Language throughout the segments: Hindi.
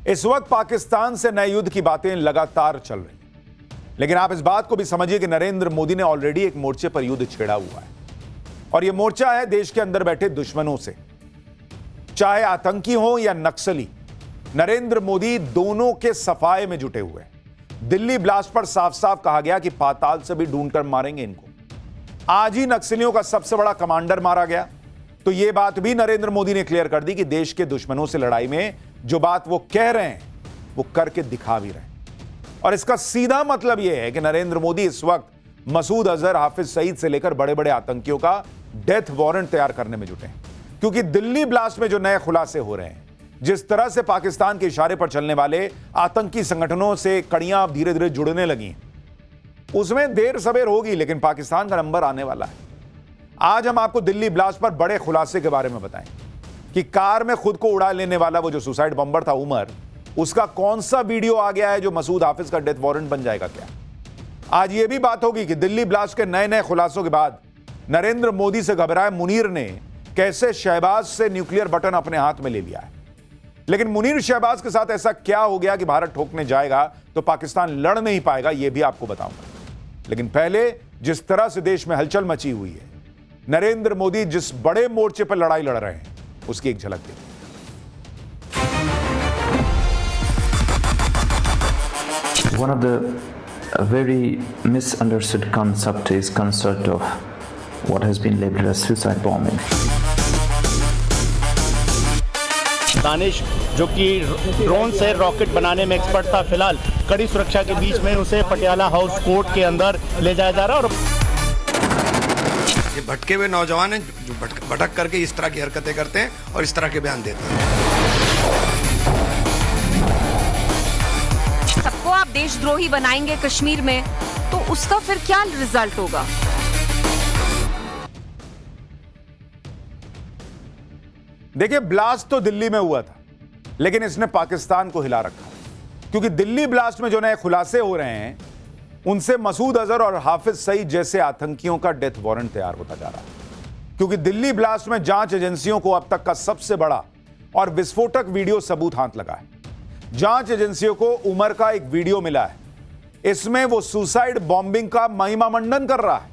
इस वक्त पाकिस्तान से नए युद्ध की बातें लगातार चल रही हैं, लेकिन आप इस बात को भी समझिए कि नरेंद्र मोदी ने ऑलरेडी एक मोर्चे पर युद्ध छेड़ा हुआ है और यह मोर्चा है देश के अंदर बैठे दुश्मनों से, चाहे आतंकी हो या नक्सली। नरेंद्र मोदी दोनों के सफाए में जुटे हुए हैं। दिल्ली ब्लास्ट पर साफ साफ कहा गया कि पाताल से भी ढूंढकर मारेंगे इनको। आज ही नक्सलियों का सबसे बड़ा कमांडर मारा गया, तो यह बात भी नरेंद्र मोदी ने क्लियर कर दी कि देश के दुश्मनों से लड़ाई में जो बात वो कह रहे हैं वो करके दिखा भी रहे हैं। और इसका सीधा मतलब यह है कि नरेंद्र मोदी इस वक्त मसूद अजहर, हाफिज सईद से लेकर बड़े बड़े आतंकियों का डेथ वारंट तैयार करने में जुटे हैं। क्योंकि दिल्ली ब्लास्ट में जो नए खुलासे हो रहे हैं, जिस तरह से पाकिस्तान के इशारे पर चलने वाले आतंकी संगठनों से कड़ियां धीरे धीरे जुड़ने लगी, उसमें देर सवेर होगी लेकिन पाकिस्तान का नंबर आने वाला है। आज हम आपको दिल्ली ब्लास्ट पर बड़े खुलासे के बारे में बताएं कि कार में खुद को उड़ा लेने वाला वो जो सुसाइड बम्बर था उमर, उसका कौन सा वीडियो आ गया है जो मसूद हाफिज का डेथ वारंट बन जाएगा क्या। आज ये भी बात होगी कि दिल्ली ब्लास्ट के नए नए खुलासों के बाद नरेंद्र मोदी से घबराए मुनीर ने कैसे शहबाज से न्यूक्लियर बटन अपने हाथ में ले लिया है। लेकिन मुनीर शहबाज के साथ ऐसा क्या हो गया कि भारत ठोकने जाएगा तो पाकिस्तान लड़ नहीं पाएगा, यह भी आपको बताऊंगा। लेकिन पहले जिस तरह से देश में हलचल मची हुई है, नरेंद्र मोदी जिस बड़े मोर्चे पर लड़ाई लड़ रहे हैं उसकी एक झलक देखिए। One of the very misunderstood concept is concept of what has been labeled as suicide bombing. Danish जो कि ड्रोन से रॉकेट बनाने में एक्सपर्ट था, फिलहाल कड़ी सुरक्षा के बीच में उसे पटियाला हाउस कोर्ट के अंदर ले जाया जा रहा है। और ये भटके हुए नौजवान हैं जो भटक करके इस तरह की हरकतें करते हैं और इस तरह के बयान देते हैं। सबको आप देशद्रोही बनाएंगे कश्मीर में, तो उसका फिर क्या रिजल्ट होगा? देखिए, ब्लास्ट तो दिल्ली में हुआ था, लेकिन इसने पाकिस्तान को हिला रखा, क्योंकि दिल्ली ब्लास्ट में जो नए खुलासे हो रहे हैं उनसे मसूद अजहर और हाफिज सईद जैसे आतंकियों का डेथ वारंट तैयार होता जा रहा है। क्योंकि दिल्ली ब्लास्ट में जांच एजेंसियों को अब तक का सबसे बड़ा और विस्फोटक वीडियो सबूत हाथ लगा है। जांच एजेंसियों को उमर का एक वीडियो मिला है, इसमें वो सुसाइड बॉम्बिंग का महिमा मंडन कर रहा है।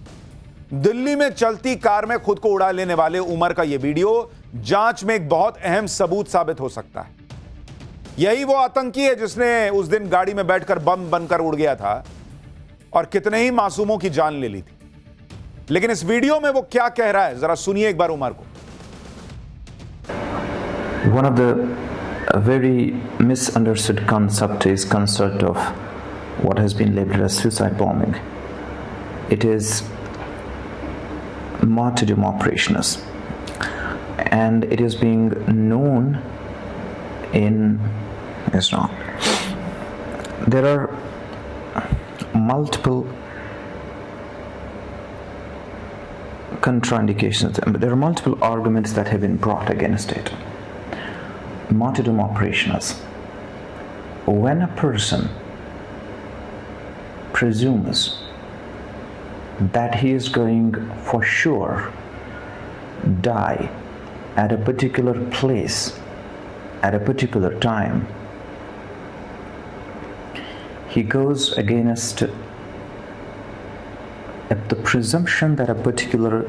दिल्ली में चलती कार में खुद को उड़ा लेने वाले उमर का यह वीडियो जांच में एक बहुत अहम सबूत साबित हो सकता है। यही वो आतंकी है जिसने उस दिन गाड़ी में बैठकर बम बनकर उड़ गया था और कितने ही मासूमों की जान ले ली थी। लेकिन इस वीडियो में वो क्या कह रहा है, जरा सुनिए एक बार उमर को। One of the very misunderstood concept is concept of what has been labeled as suicide bombing. It is martyrdom operations, and it is being known in Islam. There are multiple contraindications. There are multiple arguments that have been brought against it. Martyrdom operations. When a person presumes that he is going for sure die at a particular place at a particular time, he goes against the presumption that a particular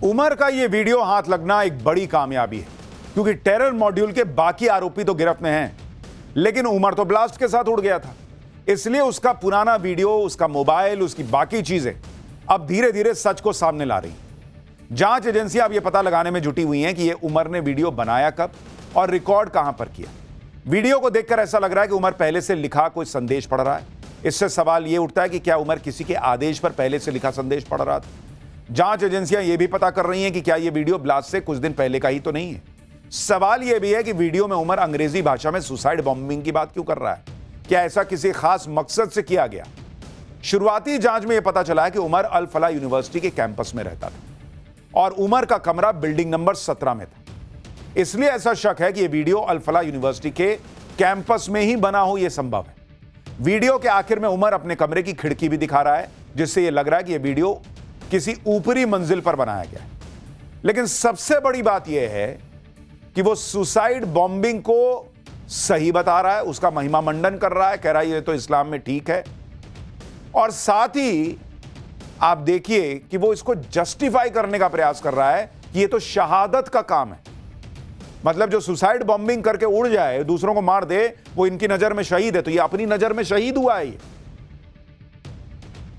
Umar का यह वीडियो हाथ लगना एक बड़ी कामयाबी है, क्योंकि टेरर मॉड्यूल के बाकी आरोपी तो गिरफ्त में हैं, लेकिन उमर तो ब्लास्ट के साथ उड़ गया था। इसलिए उसका पुराना वीडियो, उसका मोबाइल, उसकी बाकी चीजें अब धीरे धीरे सच को सामने ला रही हैं। जांच एजेंसियां अब यह पता लगाने में जुटी हुई हैं कि यह उमर ने वीडियो बनाया कब और रिकॉर्ड कहां पर किया। वीडियो को देखकर ऐसा लग रहा है कि उमर पहले से लिखा कोई संदेश पढ़ रहा है। इससे सवाल यह उठता है कि क्या उमर किसी के आदेश पर पहले से लिखा संदेश पढ़ रहा था। जांच एजेंसियां यह भी पता कर रही हैं कि क्या यह वीडियो ब्लास्ट से कुछ दिन पहले का ही तो नहीं है। सवाल यह भी है कि वीडियो में उमर अंग्रेजी भाषा में सुसाइड बॉम्बिंग की बात क्यों कर रहा है। क्या ऐसा किसी खास मकसद से किया गया? शुरुआती जांच में यह पता चला है कि उमर अल फलाह यूनिवर्सिटी के कैंपस में रहता था और उमर का कमरा बिल्डिंग नंबर 17 में था। इसलिए ऐसा शक है कि यह वीडियो अल फलाह यूनिवर्सिटी के कैंपस में ही बना हो, यह संभव है। वीडियो के आखिर में उमर अपने कमरे की खिड़की भी दिखा रहा है, जिससे यह लग रहा है कि यह वीडियो किसी ऊपरी मंजिल पर बनाया गया है। लेकिन सबसे बड़ी बात यह है कि वो सुसाइड बॉम्बिंग को सही बता रहा है, उसका महिमा मंडन कर रहा है, कह रहा है ये तो इस्लाम में ठीक है, और साथ ही आप देखिए कि वो इसको जस्टिफाई करने का प्रयास कर रहा है कि ये तो शहादत का काम है। मतलब जो सुसाइड बॉम्बिंग करके उड़ जाए, दूसरों को मार दे, वो इनकी नजर में शहीद है, तो ये अपनी नजर में शहीद हुआ है ये।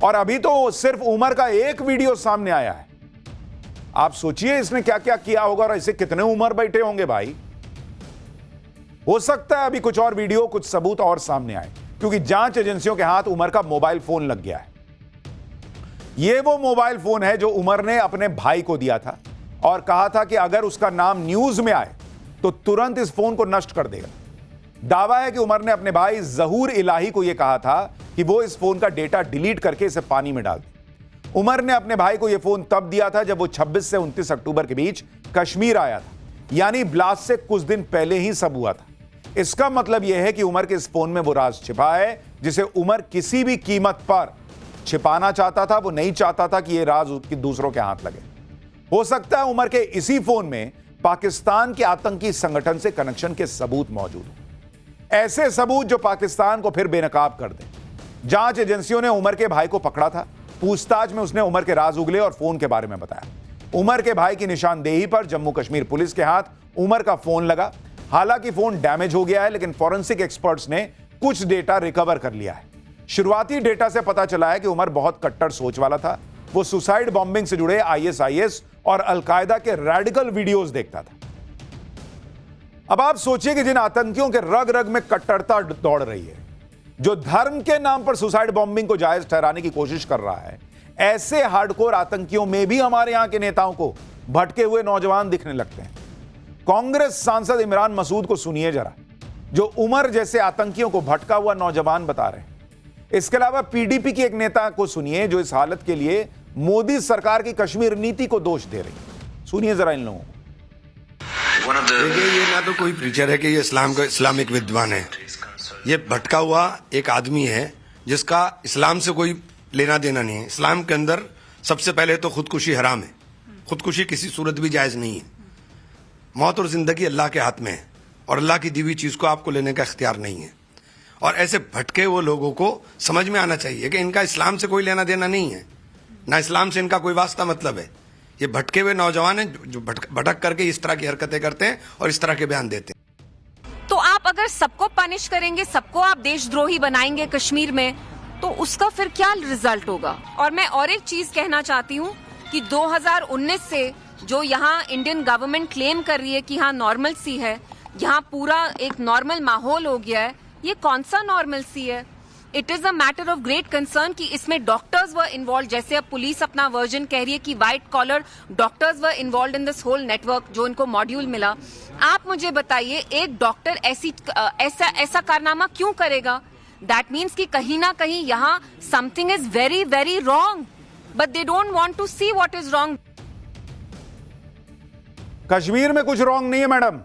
और अभी तो सिर्फ उमर का एक वीडियो सामने आया है। आप सोचिए इसने क्या क्या किया होगा और ऐसे कितने उमर बैठे होंगे भाई। हो सकता है अभी कुछ और वीडियो, कुछ सबूत और सामने आए, क्योंकि जांच एजेंसियों के हाथ उमर का मोबाइल फोन लग गया है। यह वो मोबाइल फोन है जो उमर ने अपने भाई को दिया था और कहा था कि अगर उसका नाम न्यूज में आए तो तुरंत इस फोन को नष्ट कर देगा। दावा है कि उमर ने अपने भाई जहूर इलाही को यह कहा था कि वो इस फोन का डेटा डिलीट करके इसे पानी में डाल दे। उमर ने अपने भाई को यह फोन तब दिया था जब वो 26 से 29 अक्टूबर के बीच कश्मीर आया था, यानी ब्लास्ट से कुछ दिन पहले ही सब हुआ था। इसका मतलब यह है कि उमर के इस फोन में वो राज छिपा है जिसे उमर किसी भी कीमत पर छिपाना चाहता था। वो नहीं चाहता था कि यह राज दूसरों के हाथ लगे। हो सकता है उमर के इसी फोन में पाकिस्तान के आतंकी संगठन से कनेक्शन के सबूत मौजूद हो, ऐसे सबूत जो पाकिस्तान को फिर बेनकाब कर दे। जांच एजेंसियों ने उमर के भाई को पकड़ा था। पूछताछ में उसने उमर के राज उगले और फोन के बारे में बताया। उमर के भाई की निशानदेही पर जम्मू कश्मीर पुलिस के हाथ उमर का फोन लगा। हालांकि फोन डैमेज हो गया है, लेकिन फॉरेंसिक एक्सपर्ट्स ने कुछ डेटा रिकवर कर लिया है। शुरुआती डेटा से पता चला है कि उमर बहुत कट्टर सोच वाला था। वो सुसाइड बॉम्बिंग से जुड़े आईएसआईएस और अलकायदा के रेडिकल वीडियोस देखता था। अब आप सोचिए कि जिन आतंकियों के रग रग में कट्टरता दौड़ रही है, जो धर्म के नाम पर सुसाइड बॉम्बिंग को जायज ठहराने की कोशिश कर रहा है, ऐसे हार्डकोर आतंकियों में भी हमारे यहां के नेताओं को भटके हुए नौजवान दिखने लगते हैं। कांग्रेस सांसद इमरान मसूद को सुनिए जरा, जो उमर जैसे आतंकियों को भटका हुआ नौजवान बता रहे हैं। इसके अलावा पीडीपी की एक नेता को सुनिए जो इस हालत के लिए मोदी सरकार की कश्मीर नीति को दोष दे रही। सुनिए जरा इन लोगों को। देखिए, ये ना तो कोई प्रीचर है कि ये इस्लाम का इस्लामिक विद्वान है। ये भटका हुआ एक आदमी है जिसका इस्लाम से कोई लेना देना नहीं है। इस्लाम के अंदर सबसे पहले तो खुदकुशी हराम है। खुदकुशी किसी सूरत भी जायज नहीं है। मौत और जिंदगी अल्लाह के हाथ में है और अल्लाह की दी हुई चीज को आपको लेने का इख्तियार नहीं है। और ऐसे भटके हुए लोगों को समझ में आना चाहिए कि इनका इस्लाम से कोई लेना देना नहीं है, ना इस्लाम से इनका कोई वास्ता मतलब है। ये भटके हुए नौजवान हैं जो भटक करके इस तरह की हरकतें करते हैं और इस तरह के बयान देते हैं। तो आप अगर सबको पनिश करेंगे, सबको आप देशद्रोही बनाएंगे कश्मीर में, तो उसका फिर क्या रिजल्ट होगा? और मैं और एक चीज कहना चाहती हूँ कि 2019 से जो यहाँ इंडियन गवर्नमेंट क्लेम कर रही है कि हाँ नॉर्मल सी है, यहाँ पूरा एक नॉर्मल माहौल हो गया है, ये कौन सा नॉर्मल सी है? It is a matter of great concern कि इसमें डॉक्टर्स वर इन्वॉल्व। जैसे अब पुलिस अपना वर्जन कह रही है कि white collar doctors were involved in this whole network, जो इनको मॉड्यूल मिला। आप मुझे बताइए, एक डॉक्टर ऐसा कारनामा क्यों करेगा? दैट मीन्स कि कहीं ना कहीं यहाँ something is very very wrong, but they don't want to see what is wrong. Kashmir में कुछ रॉन्ग नहीं है मैडम,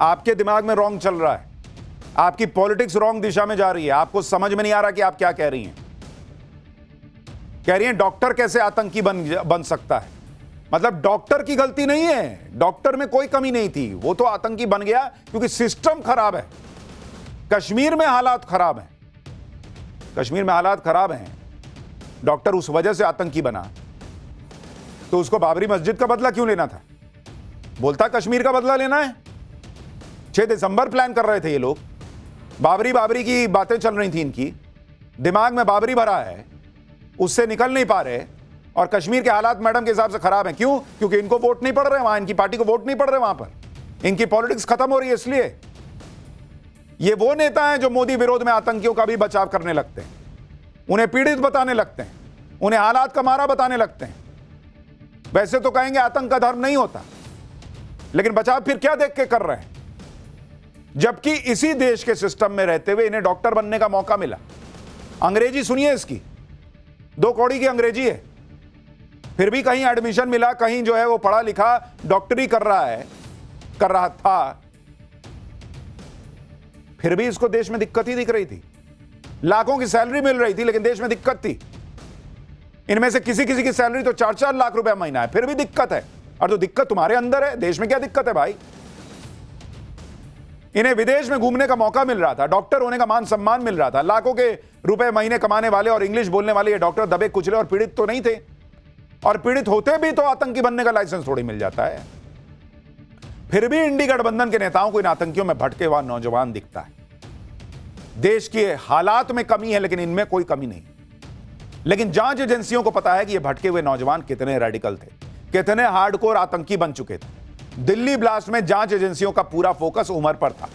आपके दिमाग में रॉन्ग चल रहा है। आपकी पॉलिटिक्स रॉन्ग दिशा में जा रही है। आपको समझ में नहीं आ रहा कि आप क्या कह रही हैं। कह रही हैं डॉक्टर कैसे आतंकी बन सकता है। मतलब डॉक्टर की गलती नहीं है, डॉक्टर में कोई कमी नहीं थी, वो तो आतंकी बन गया क्योंकि सिस्टम खराब है। कश्मीर में हालात खराब हैं, कश्मीर में हालात खराब हैं। डॉक्टर उस वजह से आतंकी बना, तो उसको बाबरी मस्जिद का बदला क्यों लेना था? बोलता कश्मीर का बदला लेना है। 6 दिसंबर प्लान कर रहे थे ये लोग, बाबरी की बातें चल रही थी, इनकी दिमाग में बाबरी भरा है, उससे निकल नहीं पा रहे। और कश्मीर के हालात मैडम के हिसाब से खराब हैं। क्यों? क्योंकि इनको वोट नहीं पड़ रहे वहां, इनकी पार्टी को वोट नहीं पड़ रहे वहां पर, इनकी पॉलिटिक्स खत्म हो रही है। इसलिए ये वो नेता हैं जो मोदी विरोध में आतंकियों का भी बचाव करने लगते हैं, उन्हें पीड़ित बताने लगते हैं, उन्हें हालात का मारा बताने लगते हैं। वैसे तो कहेंगे आतंक का धर्म नहीं होता, लेकिन बचाव फिर क्या देख के कर रहे हैं? जबकि इसी देश के सिस्टम में रहते हुए इन्हें डॉक्टर बनने का मौका मिला। अंग्रेजी सुनिए इसकी, 2 कौड़ी की अंग्रेजी है, फिर भी कहीं एडमिशन मिला, कहीं जो है वो पढ़ा लिखा डॉक्टरी कर रहा था, फिर भी इसको देश में दिक्कत ही दिख रही थी। लाखों की सैलरी मिल रही थी, लेकिन देश में दिक्कत थी। इनमें से किसी की सैलरी तो 4-4 लाख रुपए महीना है, फिर भी दिक्कत है। और तो दिक्कत तुम्हारे अंदर है, देश में क्या दिक्कत है भाई? इन्हें विदेश में घूमने का मौका मिल रहा था, डॉक्टर होने का मान सम्मान मिल रहा था, लाखों के रुपए महीने कमाने वाले और इंग्लिश बोलने वाले ये डॉक्टर दबे कुचले और पीड़ित तो नहीं थे। और पीड़ित होते भी तो आतंकी बनने का लाइसेंस थोड़ी मिल जाता है। फिर भी इंडी गठबंधन के नेताओं को इन आतंकियों में भटके हुआ नौजवान दिखता है। देश के हालात में कमी है लेकिन इनमें कोई कमी नहीं। लेकिन जांच एजेंसियों को पता है कि ये भटके हुए नौजवान कितने रेडिकल थे, कितने हार्डकोर आतंकी बन चुके थे। दिल्ली ब्लास्ट में जांच एजेंसियों का पूरा फोकस उमर पर था।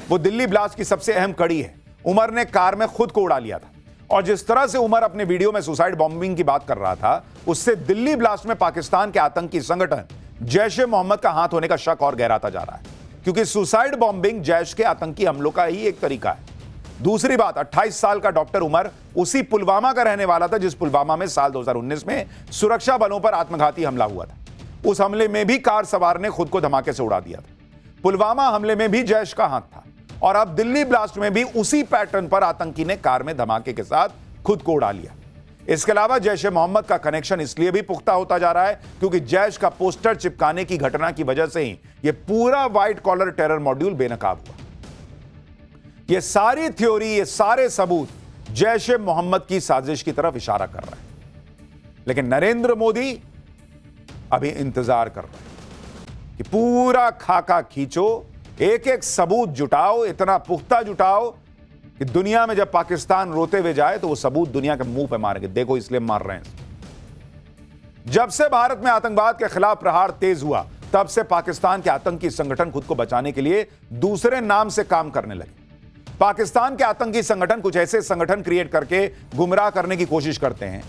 वो दिल्ली ब्लास्ट की सबसे अहम कड़ी है। उमर ने कार में खुद को उड़ा लिया था और जिस तरह से उमर अपने वीडियो में सुसाइड बॉम्बिंग की बात कर रहा था, उससे दिल्ली ब्लास्ट में पाकिस्तान के आतंकी संगठन जैश ए मोहम्मद का हाथ होने का शक और गहराता जा रहा है, क्योंकि सुसाइड बॉम्बिंग जैश के आतंकी हमलों का ही एक तरीका है। दूसरी बात, 28 साल का डॉक्टर उमर उसी पुलवामा का रहने वाला था जिस पुलवामा में साल 2019 में सुरक्षा बलों पर आत्मघाती हमला हुआ था। उस हमले में भी कार सवार ने खुद को धमाके से उड़ा दिया था। पुलवामा हमले में भी जैश का हाथ था और अब दिल्ली ब्लास्ट में भी उसी पैटर्न पर आतंकी ने कार में धमाके के साथ खुद को उड़ा लिया। इसके अलावा जैश ए मोहम्मद का कनेक्शन इसलिए भी पुख्ता होता जा रहा है क्योंकि जैश का पोस्टर चिपकाने की घटना की वजह से ही यह पूरा व्हाइट कॉलर टेरर मॉड्यूल बेनकाब हुआ। यह सारी थ्योरी, ये सारे सबूत जैश ए मोहम्मद की साजिश की तरफ इशारा कर रहे हैं। लेकिन नरेंद्र मोदी अभी इंतजार कर रहे हैं कि पूरा खाका खींचो, एक एक सबूत जुटाओ, इतना पुख्ता जुटाओ कि दुनिया में जब पाकिस्तान रोते हुए जाए तो वो सबूत दुनिया के मुंह पे मारेंगे। देखो इसलिए मार रहे हैं। जब से भारत में आतंकवाद के खिलाफ प्रहार तेज हुआ, तब से पाकिस्तान के आतंकी संगठन खुद को बचाने के लिए दूसरे नाम से काम करने लगे। पाकिस्तान के आतंकी संगठन कुछ ऐसे संगठन क्रिएट करके गुमराह करने की कोशिश करते हैं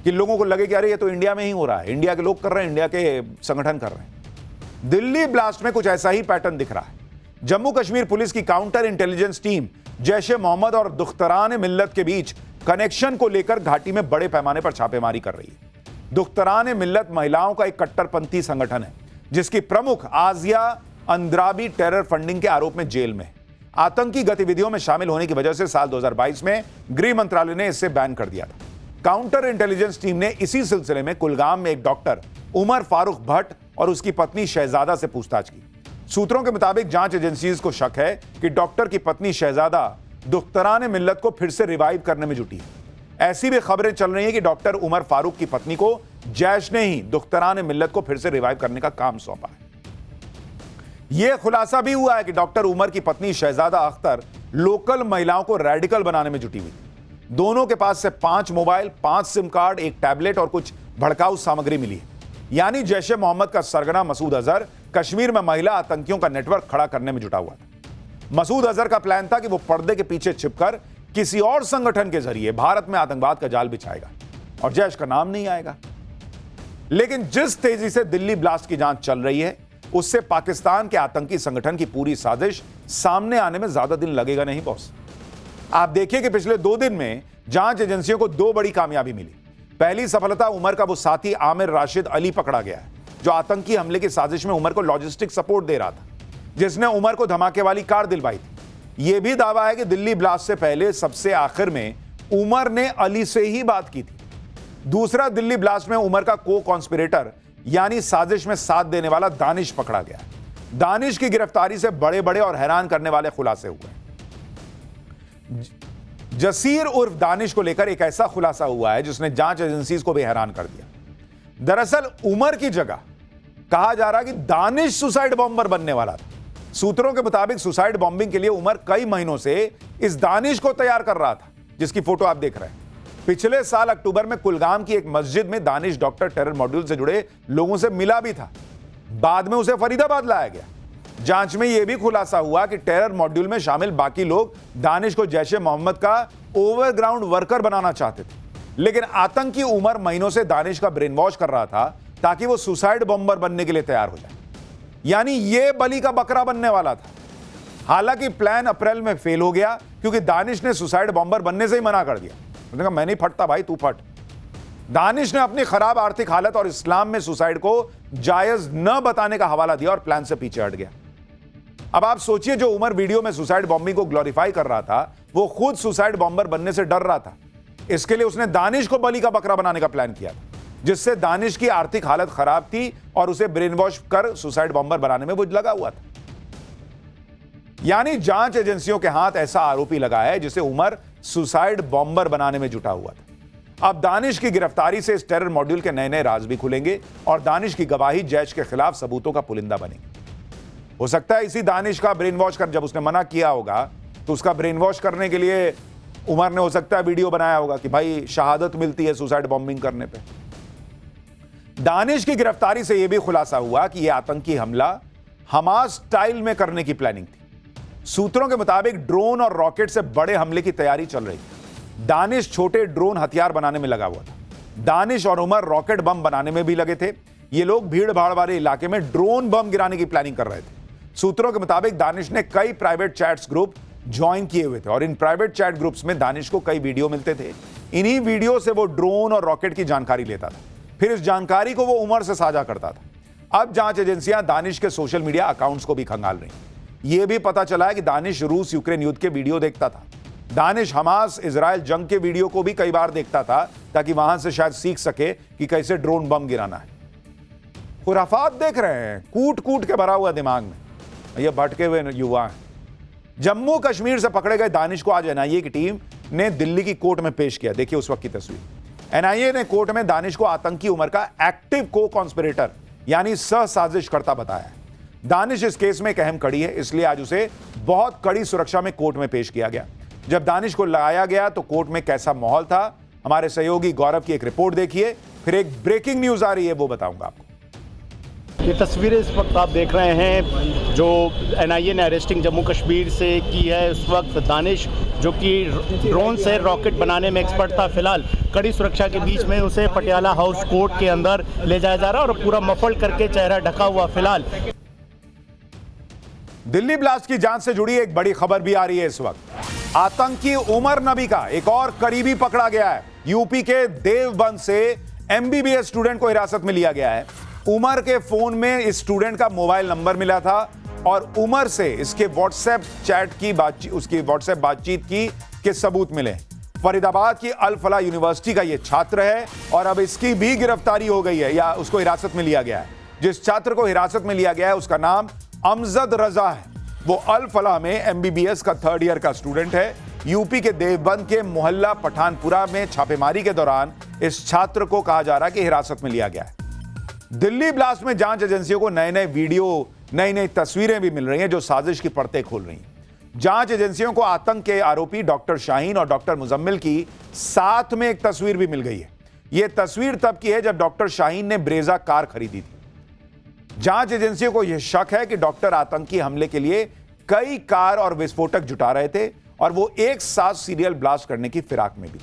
कि लोगों को लगे कि अरे ये तो इंडिया में ही हो रहा है, इंडिया के लोग कर रहे हैं, इंडिया के संगठन कर रहे हैं। दिल्ली ब्लास्ट में कुछ ऐसा ही पैटर्न दिख रहा है। जम्मू कश्मीर पुलिस की काउंटर इंटेलिजेंस टीम जैश ए मोहम्मद और दुख्तरान मिल्लत के बीच कनेक्शन को लेकर घाटी में बड़े पैमाने पर छापेमारी कर रही है। दुख्तरान मिल्लत महिलाओं का एक कट्टरपंथी संगठन है जिसकी प्रमुख आजिया अंद्राबी टेरर फंडिंग के आरोप में जेल में है। आतंकी गतिविधियों में शामिल होने की वजह से साल 2022 में गृह मंत्रालय ने इससे बैन कर दिया था। काउंटर इंटेलिजेंस टीम ने इसी सिलसिले में कुलगाम में एक डॉक्टर उमर फारूक भट्ट और उसकी पत्नी शहजादा से पूछताछ की। सूत्रों के मुताबिक जांच एजेंसीज को शक है कि डॉक्टर की पत्नी शहजादा दुख्तरान मिल्लत को फिर से रिवाइव करने में जुटी है। ऐसी भी खबरें चल रही हैं कि डॉक्टर उमर फारूक की पत्नी को जैश ने ही दुख्तरान मिल्लत को फिर से रिवाइव करने का काम सौंपा है। यह खुलासा भी हुआ है कि डॉक्टर उमर की पत्नी शहजादा अख्तर लोकल महिलाओं को रेडिकल बनाने में जुटी हुई थी। दोनों के पास से 5 मोबाइल, 5 सिम कार्ड, एक टैबलेट और कुछ भड़काऊ सामग्री मिली है। यानी जैश ए मोहम्मद का सरगना मसूद अजहर कश्मीर में महिला आतंकियों का नेटवर्क खड़ा करने में जुटा हुआ था। मसूद अजहर का प्लान था कि वो पर्दे के पीछे छिपकर किसी और संगठन के जरिए भारत में आतंकवाद का जाल बिछाएगा और जैश का नाम नहीं आएगा। लेकिन जिस तेजी से दिल्ली ब्लास्ट की जांच चल रही है, उससे पाकिस्तान के आतंकी संगठन की पूरी साजिश सामने आने में ज्यादा दिन लगेगा नहीं बॉस। आप देखिए कि पिछले 2 दिन में जांच एजेंसियों को 2 बड़ी कामयाबी मिली। पहली सफलता, उमर का वो साथी आमिर राशिद अली पकड़ा गया है जो आतंकी हमले की साजिश में उमर को लॉजिस्टिक सपोर्ट दे रहा था, जिसने उमर को धमाके वाली कार दिलवाई थी। यह भी दावा है कि दिल्ली ब्लास्ट से पहले सबसे आखिर में उमर ने अली से ही बात की थी। दूसरा, दिल्ली ब्लास्ट में उमर का को कॉन्स्पिरेटर यानी साजिश में साथ देने वाला दानिश पकड़ा गया। दानिश की गिरफ्तारी से बड़े बड़े और हैरान करने वाले खुलासे हुए। जसीर उर्फ दानिश को लेकर एक ऐसा खुलासा हुआ है जिसने जांच एजेंसीज को भी हैरान कर दिया। दरअसल उमर की जगह कहा जा रहा कि दानिश सुसाइड बॉम्बर बनने वाला था। सूत्रों के मुताबिक सुसाइड बॉम्बिंग के लिए उमर कई महीनों से इस दानिश को तैयार कर रहा था, जिसकी फोटो आप देख रहे हैं। पिछले साल अक्टूबर में कुलगाम की एक मस्जिद में दानिश डॉक्टर टेरर मॉड्यूल से जुड़े लोगों से मिला भी था। बाद में उसे फरीदाबाद लाया गया। जांच में यह भी खुलासा हुआ कि टेरर मॉड्यूल में शामिल बाकी लोग दानिश को जैश ए मोहम्मद का ओवरग्राउंड वर्कर बनाना चाहते थे, लेकिन आतंकी उमर महीनों से दानिश का ब्रेन वॉश कर रहा था ताकि वो सुसाइड बॉम्बर बनने के लिए तैयार हो जाए। यानी यह बलि का बकरा बनने वाला था। हालांकि प्लान अप्रैल में फेल हो गया क्योंकि दानिश ने सुसाइड बॉम्बर बनने से ही मना कर दिया। उसने कहा मैं नहीं फटता भाई, तू फट। दानिश ने अपनी खराब आर्थिक हालत और इस्लाम में सुसाइड को जायज न बताने का हवाला दिया और प्लान से पीछे हट गया। अब आप सोचिए, जो उमर वीडियो में सुसाइड बॉम्बिंग को ग्लोरीफाई कर रहा था, वो खुद सुसाइड बॉम्बर बनने से डर रहा था। इसके लिए उसने दानिश को बलि का बकरा बनाने का प्लान किया था, जिससे दानिश की आर्थिक हालत खराब थी और उसे ब्रेन वॉश कर सुसाइड बॉम्बर बनाने में वो लगा हुआ था। यानी जांच एजेंसियों के हाथ ऐसा आरोपी लगा है जिसे उमर सुसाइड बॉम्बर बनाने में जुटा हुआ था। अब दानिश की गिरफ्तारी से इस टेरर मॉड्यूल के नए नए राज भी खुलेंगे और दानिश की गवाही जैश के खिलाफ सबूतों का पुलिंदा बनेगी। हो सकता है इसी दानिश का ब्रेन वॉश कर, जब उसने मना किया होगा तो उसका ब्रेन वॉश करने के लिए उमर ने हो सकता है वीडियो बनाया होगा कि भाई शहादत मिलती है सुसाइड बॉम्बिंग करने पे। दानिश की गिरफ्तारी से यह भी खुलासा हुआ कि यह आतंकी हमला हमास स्टाइल में करने की प्लानिंग थी। सूत्रों के मुताबिक ड्रोन और रॉकेट से बड़े हमले की तैयारी चल रही थी। दानिश छोटे ड्रोन हथियार बनाने में लगा हुआ था। दानिश और उमर रॉकेट बम बनाने में भी लगे थे। ये लोग भीड़ भाड़ वाले इलाके में ड्रोन बम गिराने की प्लानिंग कर रहे थे। सूत्रों के मुताबिक दानिश ने कई प्राइवेट चैट्स ग्रुप ज्वाइन किए हुए थे और इन प्राइवेट चैट ग्रुप्स में दानिश को कई वीडियो मिलते थे। इन्हीं वीडियो से वो ड्रोन और रॉकेट की जानकारी लेता था, फिर इस जानकारी को वो उमर से साझा करता था। अब जांच एजेंसियां दानिश के सोशल मीडिया अकाउंट्स को भी खंगाल रही। यह भी पता चला है कि दानिश रूस यूक्रेन युद्ध के वीडियो देखता था। दानिश हमास इजराइल जंग के वीडियो को भी कई बार देखता था ताकि वहां से शायद सीख सके कि कैसे ड्रोन बम गिराना है। खुराफात देख रहे हैं, कूट कूट के भरा हुआ दिमाग में ये भटके हुए युवा हैं। जम्मू कश्मीर से पकड़े गए दानिश को आज एनआईए की टीम ने दिल्ली की कोर्ट में पेश किया। देखिए उस वक्त की तस्वीर। एनआईए ने कोर्ट में दानिश को आतंकी उमर का एक्टिव को कॉन्स्पिरेटर यानी सह साजिशकर्ता बताया। दानिश इस केस में एक अहम कड़ी है, इसलिए आज उसे बहुत कड़ी सुरक्षा में कोर्ट में पेश किया गया। जब दानिश को लाया गया तो कोर्ट में कैसा माहौल था, हमारे सहयोगी गौरव की एक रिपोर्ट देखिए, फिर एक ब्रेकिंग न्यूज आ रही है वो बताऊंगा आपको। ये तस्वीरें इस वक्त आप देख रहे हैं जो एनआईए ने अरेस्टिंग जम्मू कश्मीर से की है। उस वक्त दानिश जो कि ड्रोन से रॉकेट बनाने में एक्सपर्ट था, फिलहाल कड़ी सुरक्षा के बीच में उसे पटियाला हाउस कोर्ट के अंदर ले जाया जा रहा है और पूरा मफल करके चेहरा ढका हुआ। फिलहाल दिल्ली ब्लास्ट की जांच से जुड़ी एक बड़ी खबर भी आ रही है इस वक्त। आतंकी उमर नबी का एक और करीबी पकड़ा गया है। यूपी के देवबंद से एमबीबीएस स्टूडेंट को हिरासत में लिया गया है। उमर के फोन में इस स्टूडेंट का मोबाइल नंबर मिला था और उमर से इसके व्हाट्सएप चैट की बातचीत, उसकी व्हाट्सएप बातचीत की के सबूत मिले। फरीदाबाद की अल फलाह यूनिवर्सिटी का यह छात्र है और अब इसकी भी गिरफ्तारी हो गई है या उसको हिरासत में लिया गया है। जिस छात्र को हिरासत में लिया गया है उसका नाम अमजद रजा है। वो अल फलाह में एमबीबीएस का 3rd ईयर का स्टूडेंट है। यूपी के देवबंद के मोहल्ला पठानपुरा में छापेमारी के दौरान इस छात्र को कहा जा रहा है कि हिरासत में लिया गया है। दिल्ली ब्लास्ट में जांच एजेंसियों को नए नए वीडियो, नई नई तस्वीरें भी मिल रही हैं जो साजिश की परतें खोल रही हैं। जांच एजेंसियों को आतंक के आरोपी डॉक्टर शाहीन और डॉक्टर मुजम्मिल की साथ में एक तस्वीर भी मिल गई है। यह तस्वीर तब की है जब डॉक्टर शाहीन ने ब्रेजा कार खरीदी थी। जांच एजेंसियों को यह शक है कि डॉक्टर आतंकी हमले के लिए कई कार और विस्फोटक जुटा रहे थे और वो एक साथ सीरियल ब्लास्ट करने की फिराक में भी।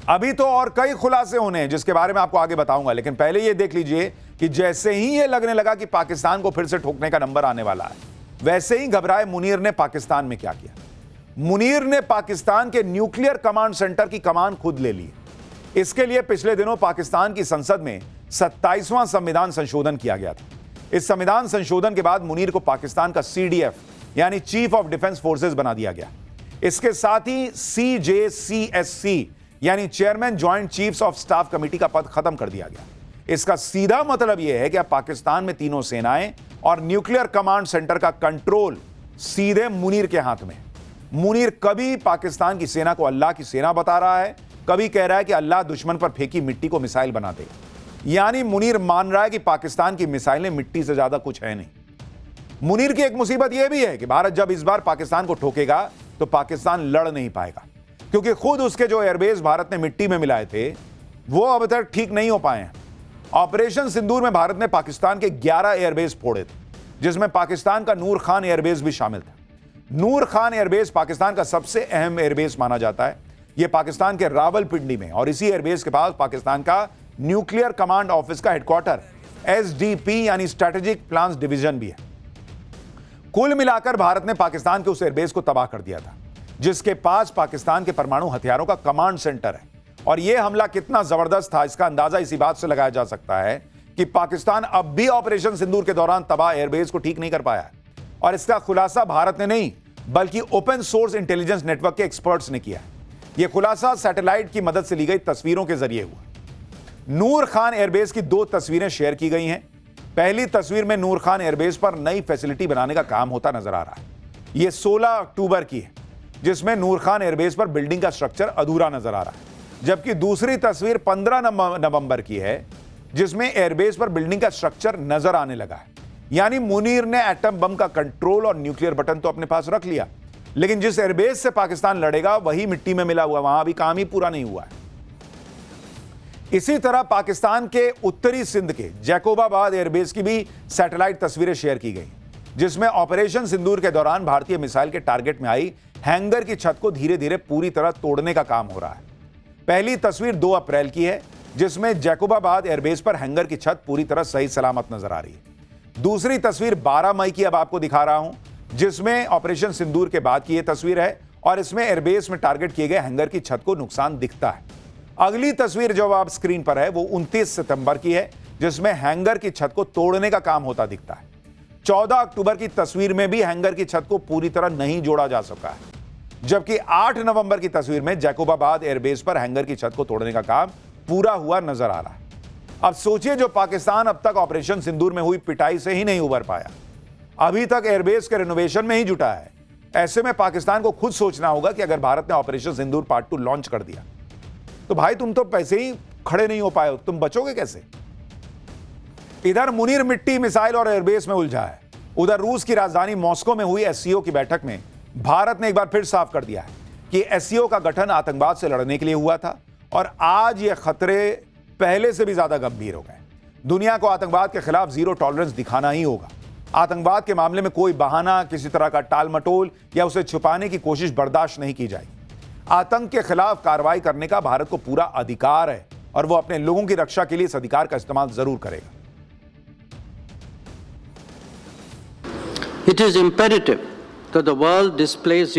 अभी तो और कई खुलासे होने हैं जिसके बारे में आपको आगे बताऊंगा, लेकिन पहले यह देख लीजिए कि जैसे ही यह लगने लगा कि पाकिस्तान को फिर से ठोकने का नंबर आने वाला है, वैसे ही घबराए मुनीर ने पाकिस्तान में क्या किया। मुनीर ने पाकिस्तान के न्यूक्लियर कमांड सेंटर की कमान खुद ले ली। इसके लिए पिछले दिनों पाकिस्तान की संसद में 27वां संविधान संशोधन किया गया था। इस संविधान संशोधन के बाद मुनीर को पाकिस्तान का CDF यानी चीफ ऑफ डिफेंस फोर्सेस बना दिया गया। इसके साथ ही CJCSC यानी chairman joint chiefs of staff committee का पद खत्म कर दिया गया। इसका सीधा मतलब यह है कि अब पाकिस्तान में तीनों सेनाएं और न्यूक्लियर कमांड सेंटर का कंट्रोल सीधे मुनीर के हाथ में। मुनीर कभी पाकिस्तान की सेना को अल्लाह की सेना बता रहा है, कभी कह रहा है कि अल्लाह दुश्मन पर फेंकी मिट्टी को मिसाइल बना देगा। यानी मुनीर मान रहा है कि पाकिस्तान की मिसाइलें मिट्टी से ज्यादा कुछ है नहीं। मुनीर की एक मुसीबत यह भी है कि भारत जब इस बार पाकिस्तान को ठोकेगा तो पाकिस्तान लड़ नहीं पाएगा, क्योंकि खुद उसके जो एयरबेस भारत ने मिट्टी में मिलाए थे वो अब तक ठीक नहीं हो पाए हैं। ऑपरेशन सिंदूर में भारत ने पाकिस्तान के 11 एयरबेस फोड़े थे, जिसमें पाकिस्तान का नूर खान एयरबेस भी शामिल था। नूर खान एयरबेस पाकिस्तान का सबसे अहम एयरबेस माना जाता है। यह पाकिस्तान के रावलपिंडी में और इसी एयरबेस के पास पाकिस्तान का न्यूक्लियर कमांड ऑफिस का हेडक्वार्टर SDP यानी स्ट्रेटेजिक प्लान्स डिवीजन भी है। कुल मिलाकर भारत ने पाकिस्तान के उस एयरबेस को तबाह कर दिया था जिसके पास पाकिस्तान के परमाणु हथियारों का कमांड सेंटर है। और यह हमला कितना जबरदस्त था इसका अंदाजा इसी बात से लगाया जा सकता है कि पाकिस्तान अब भी ऑपरेशन सिंदूर के दौरान तबाह एयरबेस को ठीक नहीं कर पाया है। और इसका खुलासा भारत ने नहीं बल्कि ओपन सोर्स इंटेलिजेंस नेटवर्क के एक्सपर्ट्स ने किया है। यह खुलासा सैटेलाइट की मदद से ली गई तस्वीरों के जरिए हुआ। नूर खान एयरबेस की 2 तस्वीरें शेयर की गई हैं। पहली तस्वीर में नूर खान एयरबेस पर नई फैसिलिटी बनाने का काम होता नजर आ रहा है। यह 16 अक्टूबर की है, जिसमें नूर खान एयरबेस पर बिल्डिंग का स्ट्रक्चर अधूरा नजर आ रहा है, जबकि दूसरी तस्वीर 15 नवंबर की है, जिसमें एयरबेस पर बिल्डिंग का स्ट्रक्चर नजर आने लगा है। यानी मुनीर ने एटम बम का कंट्रोल और न्यूक्लियर बटन तो अपने पास रख लिया, लेकिन जिस एयरबेस से पाकिस्तान लड़ेगा वही मिट्टी में मिला हुआ, वहां भी काम ही पूरा नहीं हुआ है। इसी तरह पाकिस्तान के उत्तरी सिंध के जैकोबाबाद एयरबेस की भी सैटेलाइट तस्वीरें शेयर की गई, जिसमें ऑपरेशन सिंदूर के दौरान भारतीय मिसाइल के टारगेट में आई हैंगर की छत को धीरे धीरे पूरी तरह तोड़ने का काम हो रहा है। पहली तस्वीर 2 अप्रैल की है, जिसमें जैकोबाबाद एयरबेस पर हैंगर की छत पूरी तरह सही सलामत नजर आ रही है। दूसरी तस्वीर 12 मई की अब आपको दिखा रहा हूं, जिसमें ऑपरेशन सिंदूर के बाद की यह तस्वीर है और इसमें एयरबेस में टारगेट किए गए हैंगर की छत को नुकसान दिखता है। अगली तस्वीर जो आप स्क्रीन पर है वो 29 सितंबर की है, जिसमें हैंगर की छत को तोड़ने का काम होता दिखता है। 14 अक्टूबर की तस्वीर में भी हैंगर की छत को पूरी तरह नहीं जोड़ा जा सका है, जबकि 8 नवंबर की तस्वीर में जैकोबाबाद एयरबेस पर हैंगर की छत को तोड़ने का काम पूरा हुआ नजर आ रहा है। अब सोचिए, जो पाकिस्तान अब तक ऑपरेशन सिंदूर में हुई पिटाई से ही नहीं उबर पाया, अभी तक एयरबेस के रिनोवेशन में ही जुटा है। ऐसे में पाकिस्तान को खुद सोचना होगा कि अगर भारत ने ऑपरेशन सिंदूर पार्ट 2 लॉन्च कर दिया तो भाई तुम तो पैसे ही खड़े नहीं हो पाए, तुम बचोगे कैसे? इधर मुनीर मिट्टी, मिसाइल और एयरबेस में उलझा है। उधर रूस की राजधानी मॉस्को में हुई एससीओ की बैठक में भारत ने एक बार फिर साफ कर दिया है कि एससीओ का गठन आतंकवाद से लड़ने के लिए हुआ था और आज ये खतरे पहले से भी ज्यादा गंभीर हो गए। दुनिया को आतंकवाद के खिलाफ जीरो टॉलरेंस दिखाना ही होगा। आतंकवाद के मामले में कोई बहाना, किसी तरह का टाल मटोल या उसे छुपाने की कोशिश बर्दाश्त नहीं की जाएगी। आतंक के खिलाफ कार्रवाई करने का भारत को पूरा अधिकार है और वो अपने लोगों की रक्षा के लिए इस अधिकार का इस्तेमाल जरूर करेगा। It is imperative that the world displays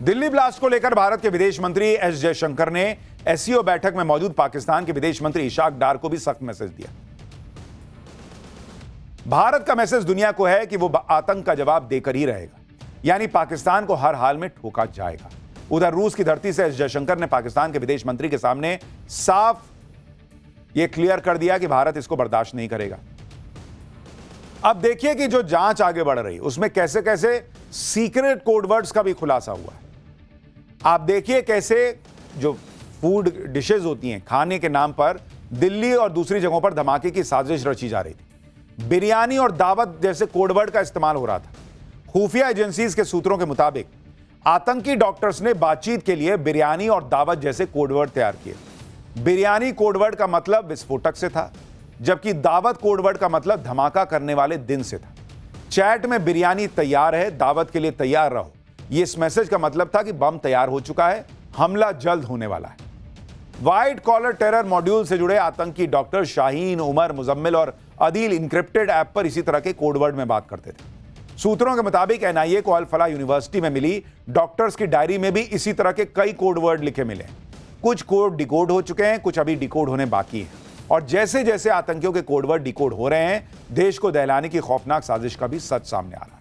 Delhi blast को लेकर भारत के विदेश मंत्री एस जयशंकर ने एससीओ बैठक में मौजूद पाकिस्तान के विदेश मंत्री इशाक डार को भी सख्त मैसेज दिया। भारत का मैसेज दुनिया को है कि वो आतंक का जवाब देकर ही रहेगा, यानी पाकिस्तान को हर हाल में ठोका जाएगा। उधर रूस की धरती से एस जयशंकर ने पाकिस्तान के विदेश मंत्री के सामने साफ यह क्लियर कर दिया कि भारत इसको बर्दाश्त नहीं करेगा। अब देखिए कि जो जांच आगे बढ़ रही उसमें कैसे कैसे सीक्रेट कोडवर्ड्स का भी खुलासा हुआ है। आप देखिए कैसे जो फूड डिशेज होती हैं, खाने के नाम पर दिल्ली और दूसरी जगहों पर धमाके की साजिश रची जा रही थी। बिरयानी और दावत जैसे कोडवर्ड का इस्तेमाल हो रहा था। खुफिया एजेंसीज के सूत्रों के मुताबिक आतंकी डॉक्टर्स ने बातचीत के लिए बिरयानी और दावत जैसे कोडवर्ड तैयार किए। बिरयानी कोडवर्ड का मतलब विस्फोटक से था, जबकि दावत कोडवर्ड का मतलब धमाका करने वाले दिन से था। चैट में बिरयानी तैयार है, दावत के लिए तैयार रहो, ये इस मैसेज का मतलब था कि बम तैयार हो चुका है, हमला जल्द होने वाला है। व्हाइट कॉलर टेरर मॉड्यूल से जुड़े आतंकी डॉक्टर शाहीन, उमर, मुजम्मिल और अदील इंक्रिप्टेड ऐप पर इसी तरह के कोडवर्ड में बात करते थे। सूत्रों के मुताबिक एनआईए को अल फलाह यूनिवर्सिटी में मिली डॉक्टर्स की डायरी में भी इसी तरह के कई कोडवर्ड लिखे मिले। कुछ कोड डिकोड हो चुके हैं, कुछ अभी डिकोड होने बाकी हैं। और जैसे जैसे आतंकियों के कोडवर्ड डिकोड हो रहे हैं, देश को दहलाने की खौफनाक साजिश का भी सच सामने आ रहा है।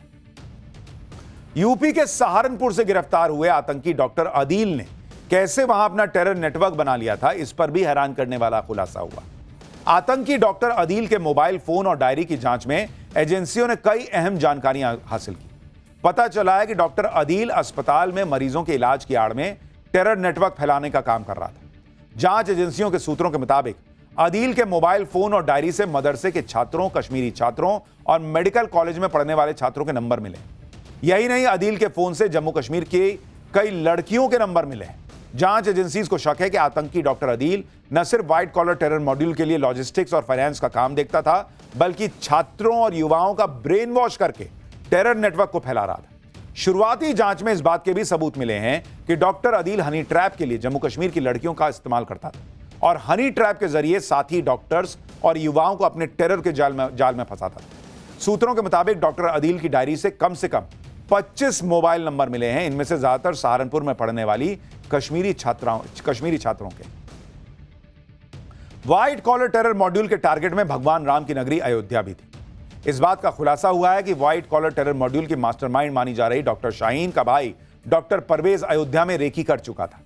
यूपी के सहारनपुर से गिरफ्तार हुए आतंकी डॉक्टर अदील ने कैसे वहां अपना टेरर नेटवर्क बना लिया था, इस पर भी हैरान करने वाला खुलासा हुआ। आतंकी डॉक्टर अदील के मोबाइल फोन और डायरी की जांच में एजेंसियों ने कई अहम जानकारियां हासिल की। पता चला है कि डॉक्टर अदील अस्पताल में मरीजों के इलाज की आड़ में टेरर नेटवर्क फैलाने का काम कर रहा था। जांच एजेंसियों के सूत्रों के मुताबिक अदील के मोबाइल फोन और डायरी से मदरसे के छात्रों, कश्मीरी छात्रों और मेडिकल कॉलेज में पढ़ने वाले छात्रों के नंबर मिले। यही नहीं, अदील के फोन से जम्मू कश्मीर की कई लड़कियों के नंबर मिले। जांच एजेंसीज को शक है कि आतंकी डॉक्टर अदील न सिर्फ व्हाइट कॉलर टेरर मॉड्यूल के लिए लॉजिस्टिक्स और फाइनेंस का काम देखता था, बल्कि छात्रों और युवाओं का ब्रेन वॉश करके टेरर नेटवर्क को फैला रहा था। शुरुआती जांच में इस बात के भी सबूत मिले हैं कि डॉक्टर अदील हनी ट्रैप के लिए जम्मू कश्मीर की लड़कियों का इस्तेमाल करता था और हनी ट्रैप के जरिए साथी डॉक्टर्स और युवाओं को अपने टेरर के जाल में फंसाता था। सूत्रों के मुताबिक डॉक्टर अदील की डायरी से कम 25 मोबाइल नंबर मिले हैं। इनमें से ज्यादातर सहारनपुर में पढ़ने वाली कश्मीरी छात्रों के। व्हाइट कॉलर टेरर मॉड्यूल के टारगेट में भगवान राम की नगरी अयोध्या भी थी। इस बात का खुलासा हुआ है कि व्हाइट कॉलर टेरर मॉड्यूल की मास्टरमाइंड मानी जा रही डॉक्टर शाहीन का भाई डॉक्टर परवेज अयोध्या में रेकी कर चुका था।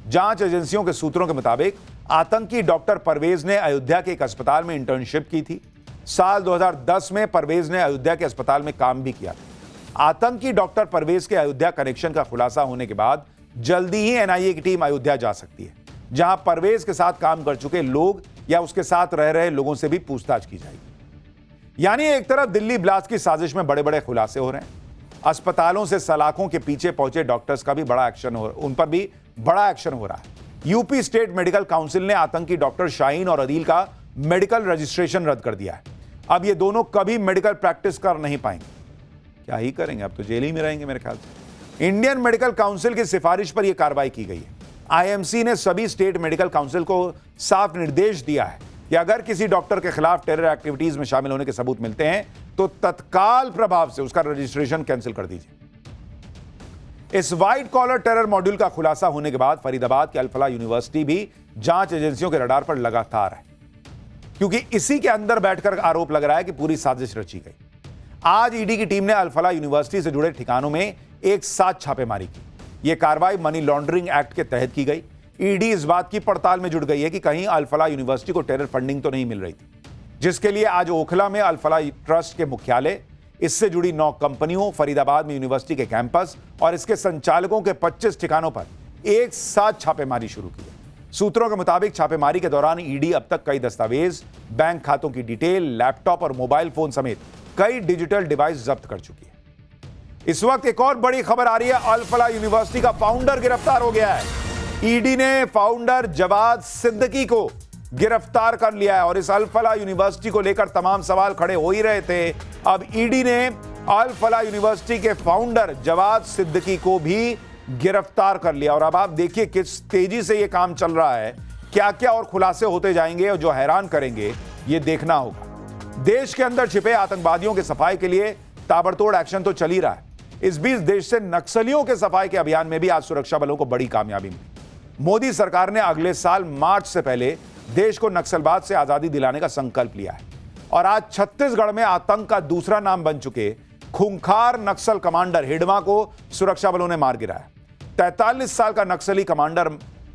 जांच एजेंसियों के सूत्रों के मुताबिक आतंकी डॉक्टर परवेज ने अयोध्या के एक अस्पताल में इंटर्नशिप की थी। साल 2010 में परवेज ने अयोध्या के अस्पताल में काम भी किया था। आतंकी डॉक्टर परवेज के अयोध्या कनेक्शन का खुलासा होने के बाद जल्दी ही एनआईए की टीम अयोध्या जा सकती है, जहां परवेज के साथ काम कर चुके लोग या उसके साथ रह रहे लोगों से भी पूछताछ की जाएगी। यानी एक तरफ दिल्ली ब्लास्ट की साजिश में बड़े बड़े खुलासे हो रहे हैं, अस्पतालों से सलाखों के पीछे पहुंचे डॉक्टर्स का भी बड़ा एक्शन उन पर भी बड़ा एक्शन हो रहा है। यूपी स्टेट मेडिकल काउंसिल ने आतंकी डॉक्टर शाहीन और अदील का मेडिकल रजिस्ट्रेशन रद्द कर दिया है। अब ये दोनों कभी मेडिकल प्रैक्टिस कर नहीं पाएंगे। क्या ही करेंगे, अब तो जेल ही में रहेंगे मेरे ख्याल से। इंडियन मेडिकल काउंसिल की सिफारिश पर यह कार्रवाई की गई है। आईएमसी ने सभी स्टेट मेडिकल काउंसिल को साफ निर्देश दिया है कि अगर किसी डॉक्टर के खिलाफ टेरर एक्टिविटीज में शामिल होने के सबूत मिलते हैं तो तत्काल प्रभाव से उसका रजिस्ट्रेशन कैंसिल कर दीजिए। इस व्हाइट कॉलर टेरर मॉड्यूल का खुलासा होने के बाद फरीदाबाद के अल-फलाह यूनिवर्सिटी भी जांच एजेंसियों के रडार पर लगातार है, क्योंकि इसी के अंदर बैठकर आरोप लग रहा है कि पूरी साजिश रची गई। आज ईडी की टीम ने अल-फलाह यूनिवर्सिटी से जुड़े ठिकानों में एक साथ छापेमारी की। यह कार्रवाई मनी लॉन्ड्रिंग एक्ट के तहत की गई। ईडी इस बात की पड़ताल में जुट गई है कि कहीं अल-फलाह यूनिवर्सिटी को टेरर फंडिंग तो नहीं मिल रही थी, जिसके लिए आज ओखला में अल-फलाह ट्रस्ट के मुख्यालय, इससे जुड़ी 9 कंपनियों, फरीदाबाद में यूनिवर्सिटी के कैंपस और इसके संचालकों के 25 ठिकानों पर एक साथ छापेमारी शुरू की है। सूत्रों के मुताबिक छापेमारी के दौरान ईडी अब तक कई दस्तावेज, बैंक खातों की डिटेल, लैपटॉप और मोबाइल फोन समेत कई डिजिटल डिवाइस जब्त कर चुकी है। इस वक्त एक और बड़ी खबर आ रही है, अल-फलाह यूनिवर्सिटी का फाउंडर गिरफ्तार हो गया है। ईडी ने फाउंडर जवाद सिद्दीकी को गिरफ्तार कर लिया है और इस अल-फलाह यूनिवर्सिटी को लेकर तमाम सवाल खड़े हो ही रहे थे। अब ईडी ने अल-फलाह यूनिवर्सिटी के फाउंडर जवाद सिद्दीकी को भी गिरफ्तार कर लिया और अब आप देखिए किस तेजी से यह काम चल रहा है, क्या क्या और खुलासे होते जाएंगे और जो हैरान करेंगे ये देखना होगा। देश के अंदर छिपे आतंकवादियों के सफाई के लिए ताबड़तोड़ एक्शन तो चल ही रहा है। इस बीच देश से नक्सलियों के सफाई के अभियान में भी आज सुरक्षा बलों को बड़ी कामयाबी मिली। मोदी सरकार ने अगले साल मार्च से पहले देश को नक्सलवाद से आजादी दिलाने का संकल्प लिया है और आज छत्तीसगढ़ में आतंक का दूसरा नाम बन चुके खूंखार नक्सल कमांडर हिडमा को सुरक्षा बलों ने मार गिराया। 43 साल का नक्सली कमांडर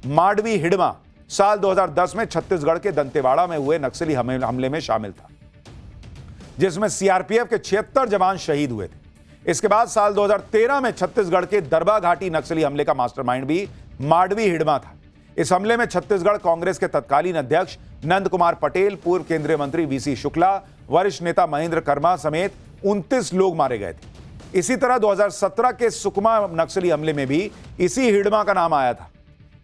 माडवी हिडमा साल 2010 में छत्तीसगढ़ के दंतेवाड़ा में हुए नक्सली हमले में शामिल था, जिसमें सीआरपीएफ के 76 जवान शहीद हुए थे। इसके बाद साल 2013 में छत्तीसगढ़ के दरबा घाटी नक्सली हमले का मास्टरमाइंड भी माडवी हिडमा था। इस हमले में छत्तीसगढ़ कांग्रेस के तत्कालीन अध्यक्ष नंद कुमार पटेल, पूर्व केंद्रीय मंत्री वीसी शुक्ला, वरिष्ठ नेता महेंद्र कर्मा समेत 29 लोग मारे गए थे। इसी तरह 2017 के सुकमा नक्सली हमले में भी इसी हिडमा का नाम आया था।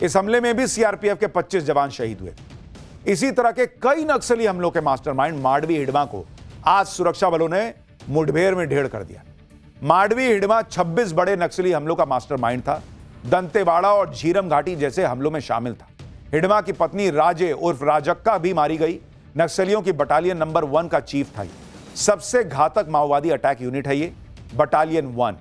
इस हमले में भी सीआरपीएफ के 25 जवान शहीद हुए थे। इसी तरह के कई नक्सली हमलों के मास्टरमाइंड माडवी हिडमा को आज सुरक्षा बलों ने मुठभेड़ में ढेर कर दिया। माडवी हिडमा 26 बड़े नक्सली हमलों का मास्टरमाइंड था। दंतेवाड़ा और झीरम घाटी जैसे हमलों में शामिल था। हिडमा की पत्नी राजे उर्फ राजक्का भी मारी गई। नक्सलियों की बटालियन नंबर 1 का चीफ था। सबसे घातक माओवादी अटैक यूनिट है ये बटालियन 1।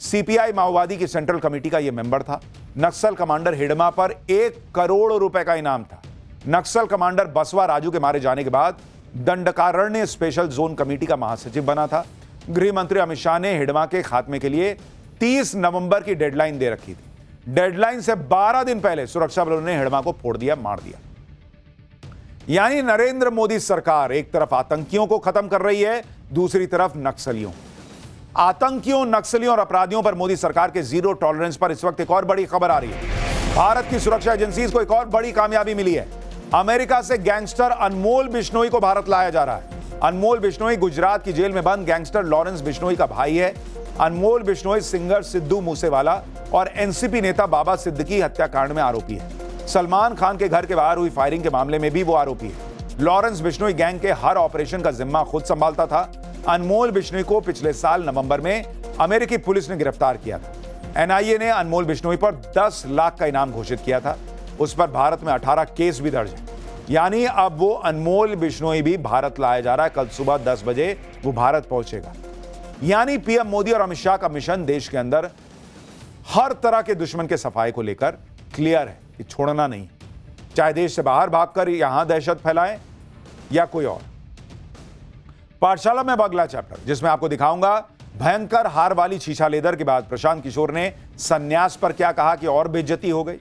सीपीआई माओवादी की सेंट्रल कमेटी का यह मेंबर था। नक्सल कमांडर हिडमा पर 1 करोड़ रुपए का इनाम था। नक्सल कमांडर बसवा राजू के मारे जाने के बाद दंडकारण्य स्पेशल जोन कमेटी का महासचिव बना था। गृह मंत्री अमित शाह ने हिडमा के खात्मे के लिए 30 नवंबर की डेडलाइन दे रखी थी। डेडलाइन से 12 दिन पहले सुरक्षा बलों ने हिडमा को फोड़ दिया, मार दिया। यानी नरेंद्र मोदी सरकार एक तरफ आतंकियों को खत्म कर रही है, दूसरी तरफ नक्सलियों। आतंकियों, नक्सलियों और अपराधियों पर मोदी सरकार के जीरो टॉलरेंस पर इस वक्त एक और बड़ी खबर आ रही है। भारत की सुरक्षा एजेंसीज को एक और बड़ी कामयाबी मिली है। अमेरिका से गैंगस्टर अनमोल बिश्नोई को भारत लाया जा रहा है। अनमोल बिश्नोई गुजरात की जेल में बंद गैंगस्टर लॉरेंस बिश्नोई का भाई है। अनमोल बिश्नोई सिंगर सिद्धू मूसेवाला और एनसीपी नेता बाबा सिद्दीकी हत्याकांड में आरोपी है। सलमान खान के घर के बाहर हुई फायरिंग के मामले में भी वो आरोपी है। लॉरेंस बिश्नोई गैंग के हर ऑपरेशन का जिम्मा खुद संभालता था। अनमोल बिश्नोई को पिछले साल नवंबर में अमेरिकी पुलिस ने गिरफ्तार किया था। एनआईए ने अनमोल बिश्नोई पर 10 लाख का इनाम घोषित किया था। उस पर भारत में 18 केस भी दर्ज है। यानी अब वो अनमोल बिश्नोई भी भारत लाया जा रहा है। कल सुबह 10 बजे वो भारत पहुंचेगा। यानी पीएम मोदी और अमित शाह का मिशन देश के अंदर हर तरह के दुश्मन के सफाई को लेकर क्लियर है कि छोड़ना नहीं, चाहे देश से बाहर भागकर यहां दहशत फैलाएं या कोई और। पाठशाला में अब अगला चैप्टर, जिसमें आपको दिखाऊंगा भयंकर हार वाली शीशा लेदर के बाद प्रशांत किशोर ने संन्यास पर क्या कहा कि और बेइज्जती हो गई।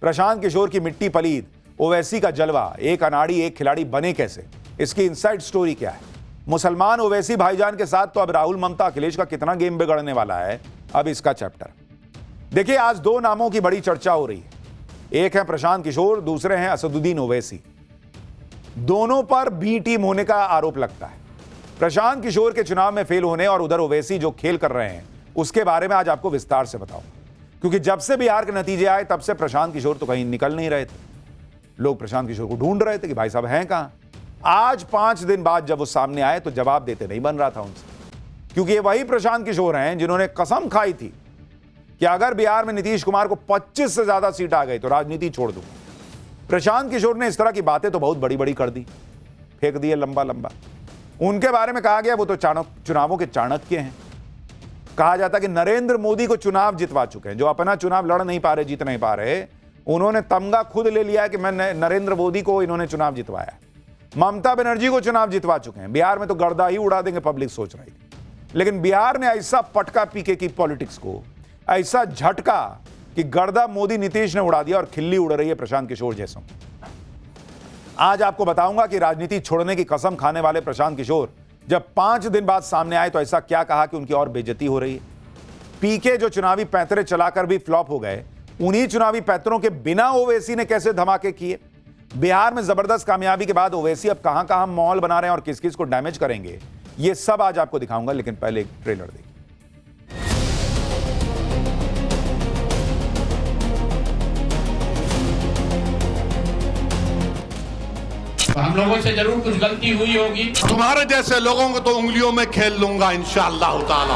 प्रशांत किशोर की मिट्टी पलीद, ओवैसी का जलवा, एक अनाड़ी एक खिलाड़ी बने कैसे, इसकी इनसाइड स्टोरी क्या है। मुसलमान ओवैसी भाईजान के साथ तो अब राहुल ममता अखिलेश का कितना गेम बिगड़ने वाला है, अब इसका चैप्टर देखिए। आज दो नामों की बड़ी चर्चा हो रही है, एक है प्रशांत किशोर, दूसरे हैं असदुद्दीन ओवैसी। दोनों पर बी टीम होने का आरोप लगता है। प्रशांत किशोर के चुनाव में फेल होने और उधर ओवैसी जो खेल कर रहे हैं उसके बारे में आज आपको विस्तार से बताऊंगा, क्योंकि जब से बिहार के नतीजे आए तब से प्रशांत किशोर तो कहीं निकल नहीं रहे थे। लोग प्रशांत किशोर को ढूंढ रहे थे कि भाई साहब हैं कहां। आज 5 दिन बाद जब वो सामने आए तो जवाब देते नहीं बन रहा था उनसे, क्योंकि ये वही प्रशांत किशोर हैं जिन्होंने कसम खाई थी कि अगर बिहार में नीतीश कुमार को 25 से ज्यादा सीट आ गई तो राजनीति छोड़ दूंगा। प्रशांत किशोर ने इस तरह की बातें तो बहुत बड़ी बड़ी कर दी, फेंक दिए लंबा लंबा। उनके बारे में कहा गया वो तो चुनावों के चाणक्य हैं। कहा जाता कि नरेंद्र मोदी को चुनाव जितवा चुके हैं, जो अपना चुनाव लड़ नहीं पा रहे, जीत नहीं पा रहे, उन्होंने तमगा खुद ले लिया है कि मैं नरेंद्र मोदी को इन्होंने चुनाव जितवाया। ममता बनर्जी को चुनाव जितवा चुके हैं। बिहार में तो गर्दा ही उड़ा देंगे पब्लिक सोच रही थी, लेकिन बिहार ने ऐसा पटका पीके की पॉलिटिक्स को, ऐसा झटका कि गर्दा मोदी नीतीश ने उड़ा दिया और खिल्ली उड़ रही है प्रशांत किशोर जैसों। आज आपको बताऊंगा कि राजनीति छोड़ने की कसम खाने वाले प्रशांत किशोर जब 5 दिन बाद सामने आए तो ऐसा क्या कहा कि उनकी और बेइज्जती हो रही है। पीके जो चुनावी पैंतरे चलाकर भी फ्लॉप हो गए, उन्हीं चुनावी पैंतरों के बिना ओवैसी ने कैसे धमाके किए। बिहार में जबरदस्त कामयाबी के बाद ओवैसी अब कहां कहां माहौल बना रहे हैं और किस किस को डैमेज करेंगे, ये सब आज आपको दिखाऊंगा। लेकिन पहले एक ट्रेलर देखिए। हम लोगों से जरूर कुछ गलती हुई होगी। तुम्हारे जैसे लोगों को तो उंगलियों में खेल लूंगा इंशाअल्लाह ताला।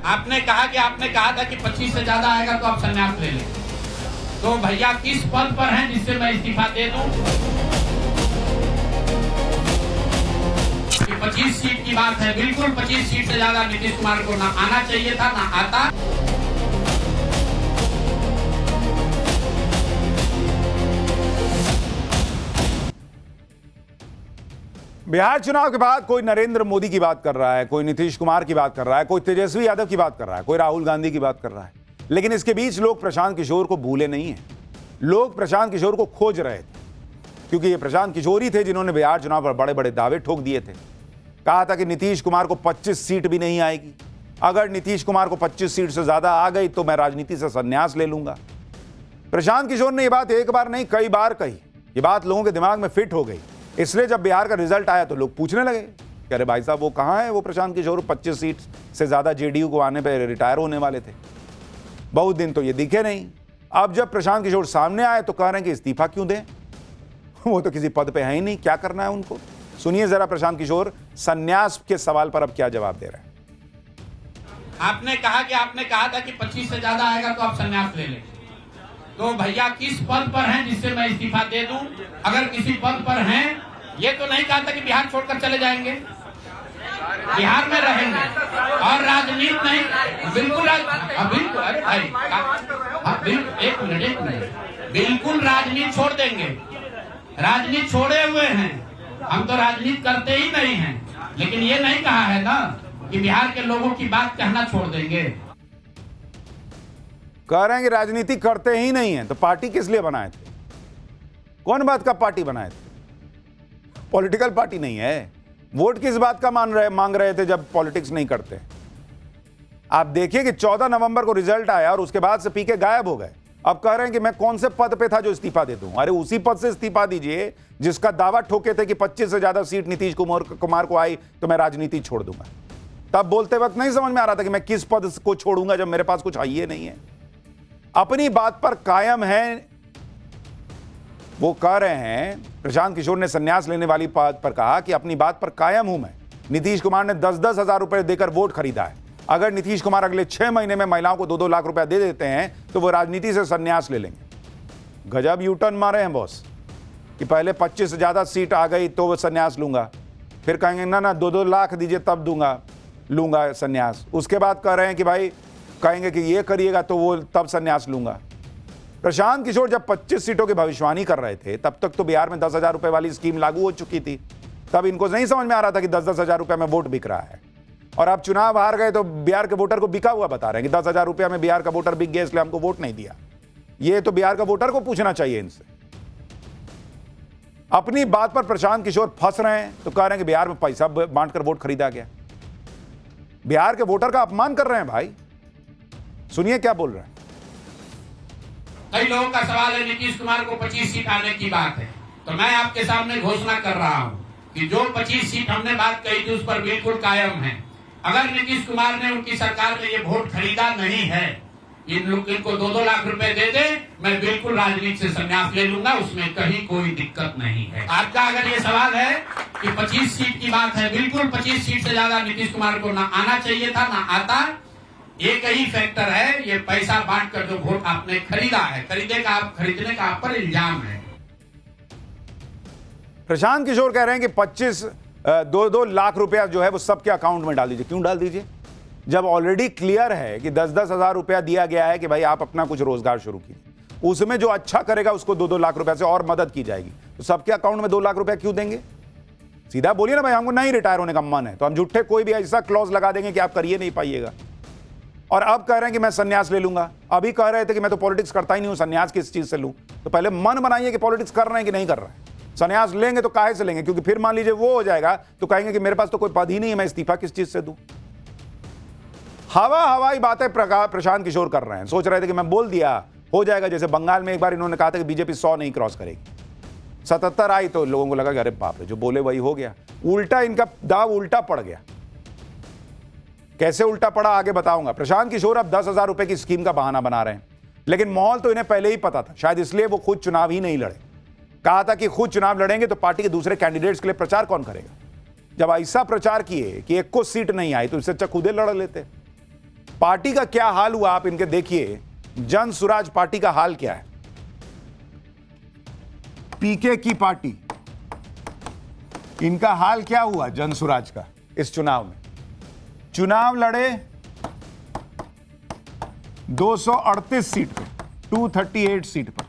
आपने कहा था कि 25 से ज्यादा आएगा तो आप संन्यास ले लें। तो भैया किस पद पर हैं जिससे मैं इस्तीफा दे दूं? 25 सीट की बात है, बिल्कुल 25 सीट से ज्यादा नीतीश कुमार को ना आना चाहिए था, ना आता। बिहार चुनाव के बाद कोई नरेंद्र मोदी की बात कर रहा है, कोई नीतीश कुमार की बात कर रहा है, कोई तेजस्वी यादव की बात कर रहा है, कोई राहुल गांधी की बात कर रहा है, लेकिन इसके बीच लोग प्रशांत किशोर को भूले नहीं हैं। लोग प्रशांत किशोर को खोज रहे थे, क्योंकि ये प्रशांत किशोर ही थे जिन्होंने बिहार चुनाव पर बड़े बड़े दावे ठोक दिए थे। कहा था कि नीतीश कुमार को 25 सीट भी नहीं आएगी, अगर नीतीश कुमार को 25 सीट से ज्यादा आ गई तो मैं राजनीति से संन्यास ले लूंगा। प्रशांत किशोर ने यह बात एक बार नहीं कई बार कही। ये बात लोगों के दिमाग में फिट हो गई, इसलिए जब बिहार का रिजल्ट आया तो लोग पूछने लगे कि अरे भाई साहब वो कहाँ है वो प्रशांत किशोर, 25 सीट से ज्यादा जेडीयू को आने पर रिटायर होने वाले थे, बहुत दिन तो ये दिखे नहीं। अब जब प्रशांत किशोर सामने आए तो कह रहे हैं कि इस्तीफा क्यों दें, वो तो किसी पद पे है ही नहीं, क्या करना है उनको। सुनिए जरा प्रशांत किशोर संन्यास के सवाल पर अब क्या जवाब दे रहे हैं। आपने कहा था कि 25 से ज्यादा आएगा तो आप संन्यास ले लें। तो भैया किस पद पर हैं जिससे मैं इस्तीफा दे दूं? अगर किसी पद पर हैं, ये तो नहीं कहा था कि बिहार छोड़कर चले जाएंगे, बिहार में रहेंगे और राजनीति नहीं, बिल्कुल अरे भाई एक मिनट, बिल्कुल राजनीति छोड़ देंगे। राजनीति छोड़े हुए हैं, हम तो राजनीति करते ही नहीं हैं, लेकिन ये नहीं कहा है ना कि बिहार के लोगों की बात कहना छोड़ देंगे। कह रहे हैं कि राजनीति करते ही नहीं है, तो पार्टी किस लिए बनाए थे? कौन बात का पार्टी बनाए थे? पॉलिटिकल पार्टी नहीं है। वोट किस बात का मांग रहे थे जब पॉलिटिक्स नहीं करते? आप देखिए कि 14 नवंबर को रिजल्ट आया और उसके बाद से पीके गायब हो गए। अब कह रहे हैं कि मैं कौन से पद पे था जो इस्तीफा दे दूं। अरे उसी पद से इस्तीफा दीजिए जिसका दावा ठोके थे कि 25 से ज्यादा सीट नीतीश कुमार को आई तो मैं राजनीति छोड़ दूंगा। तब बोलते वक्त नहीं समझ में आ रहा था कि मैं किस पद को छोड़ूंगा जब मेरे पास कुछ आइए नहीं है। अपनी बात पर कायम है। वो कह रहे हैं, प्रशांत किशोर ने संन्यास लेने वाली बात पर कहा कि अपनी बात पर कायम हूं मैं। नीतीश कुमार ने 10-10 हजार रुपए देकर वोट खरीदा है। अगर नीतीश कुमार अगले 6 महीने में महिलाओं को 2-2 लाख रुपया दे देते हैं तो वो राजनीति से संन्यास ले लेंगे। गजब यूटर्न मारे हैं बॉस, कि पहले 25 से ज्यादा सीट आ गई तो वो संन्यास लूंगा, फिर कहेंगे ना 2-2 लाख दीजिए तब लूंगा संन्यास। उसके बाद कह रहे हैं कि भाई कहेंगे कि ये करिएगा तो वो तब संन्यास लूंगा। प्रशांत किशोर जब 25 सीटों की भविष्यवाणी कर रहे थे तब तक तो बिहार में 10,000 रुपए वाली स्कीम लागू हो चुकी थी। तब इनको नहीं समझ में आ रहा था कि 10-10 हजार रुपए में वोट बिक रहा है। और अब चुनाव हार गए तो बिहार के वोटर को बिका हुआ बता रहे हैं कि 10,000 रुपया में बिहार का वोटर बिक गया इसलिए हमको वोट नहीं दिया। ये तो बिहार का वोटर को पूछना चाहिए इनसे। अपनी बात पर प्रशांत किशोर फंस रहे हैं तो कह रहे हैं कि बिहार में पैसा बांटकर वोट खरीदा गया। बिहार के वोटर का अपमान कर रहे हैं भाई। सुनिए क्या बोल रहे हैं। कई लोगों का सवाल है नीतीश कुमार को 25 सीट आने की बात है, तो मैं आपके सामने घोषणा कर रहा हूं कि जो 25 सीट हमने बात कही थी उस पर बिल्कुल कायम है। अगर नीतीश कुमार ने उनकी सरकार में ये वोट खरीदा नहीं है, इनको 2-2 लाख रुपए दे दे, मैं बिल्कुल राजनीति से संन्यास ले लूंगा, उसमें कहीं कोई दिक्कत नहीं है। आपका अगर ये सवाल है कि 25 सीट की बात है, बिल्कुल 25 सीट से ज्यादा नीतीश कुमार को ना आना चाहिए था, ना आता। एक ही फैक्टर है, ये पैसा बांटकर जो वोट आपने खरीदा है, खरीदने का आप पर इल्जाम है। प्रशांत किशोर कह रहे हैं कि 2-2 लाख रुपया जो है वो सबके अकाउंट में डाल दीजिए। क्यों डाल दीजिए जब ऑलरेडी क्लियर है कि 10-10 हजार रुपया दिया गया है कि भाई आप अपना कुछ रोजगार शुरू कीजिए, उसमें जो अच्छा करेगा उसको 2-2 लाख रुपया से और मदद की जाएगी। तो सबके अकाउंट में 2 लाख रुपया क्यों देंगे? सीधा बोलिए ना भाई हमको नहीं रिटायर होने का मन है, तो हम झूठे कोई भी ऐसा क्लॉज लगा देंगे कि आप करिए नहीं पाइएगा। और अब कह रहे हैं कि मैं संन्यास ले लूंगा। अभी कह रहे थे कि मैं तो पॉलिटिक्स करता ही नहीं हूं, संन्यास किस चीज से लूं? तो पहले मन बनाइए कि पॉलिटिक्स कर रहे हैं कि नहीं कर रहे हैं। संन्यास लेंगे तो काहे से लेंगे? क्योंकि फिर मान लीजिए वो हो जाएगा तो कहेंगे कि मेरे पास तो कोई पद ही नहीं है, मैं इस्तीफा किस चीज से दूं? हवाई बातें प्रशांत किशोर कर रहे हैं। सोच रहे थे कि मैं बोल दिया हो जाएगा, जैसे बंगाल में एक बार इन्होंने कहा था कि बीजेपी 100 नहीं क्रॉस करेगी, 77 आई तो लोगों को लगा कि अरे बाप रे जो बोले वही हो गया। उल्टा इनका दाव उल्टा पड़ गया। कैसे उल्टा पड़ा आगे बताऊंगा। प्रशांत किशोर अब 10,000 रुपए की स्कीम का बहाना बना रहे हैं, लेकिन माहौल तो इन्हें पहले ही पता था, शायद इसलिए वो खुद चुनाव ही नहीं लड़े। कहा था कि खुद चुनाव लड़ेंगे तो पार्टी के दूसरे कैंडिडेट्स के लिए प्रचार कौन करेगा। जब ऐसा प्रचार किए कि एक को सीट नहीं आई तो इससे अच्छा खुदे लड़ लेते। पार्टी का क्या हाल हुआ आप इनके देखिए। जन सुराज पार्टी का हाल क्या है। पीके की पार्टी, इनका हाल क्या हुआ जन सुराज का इस चुनाव में। चुनाव लड़े 238 सीट पर, 238 सीट पर,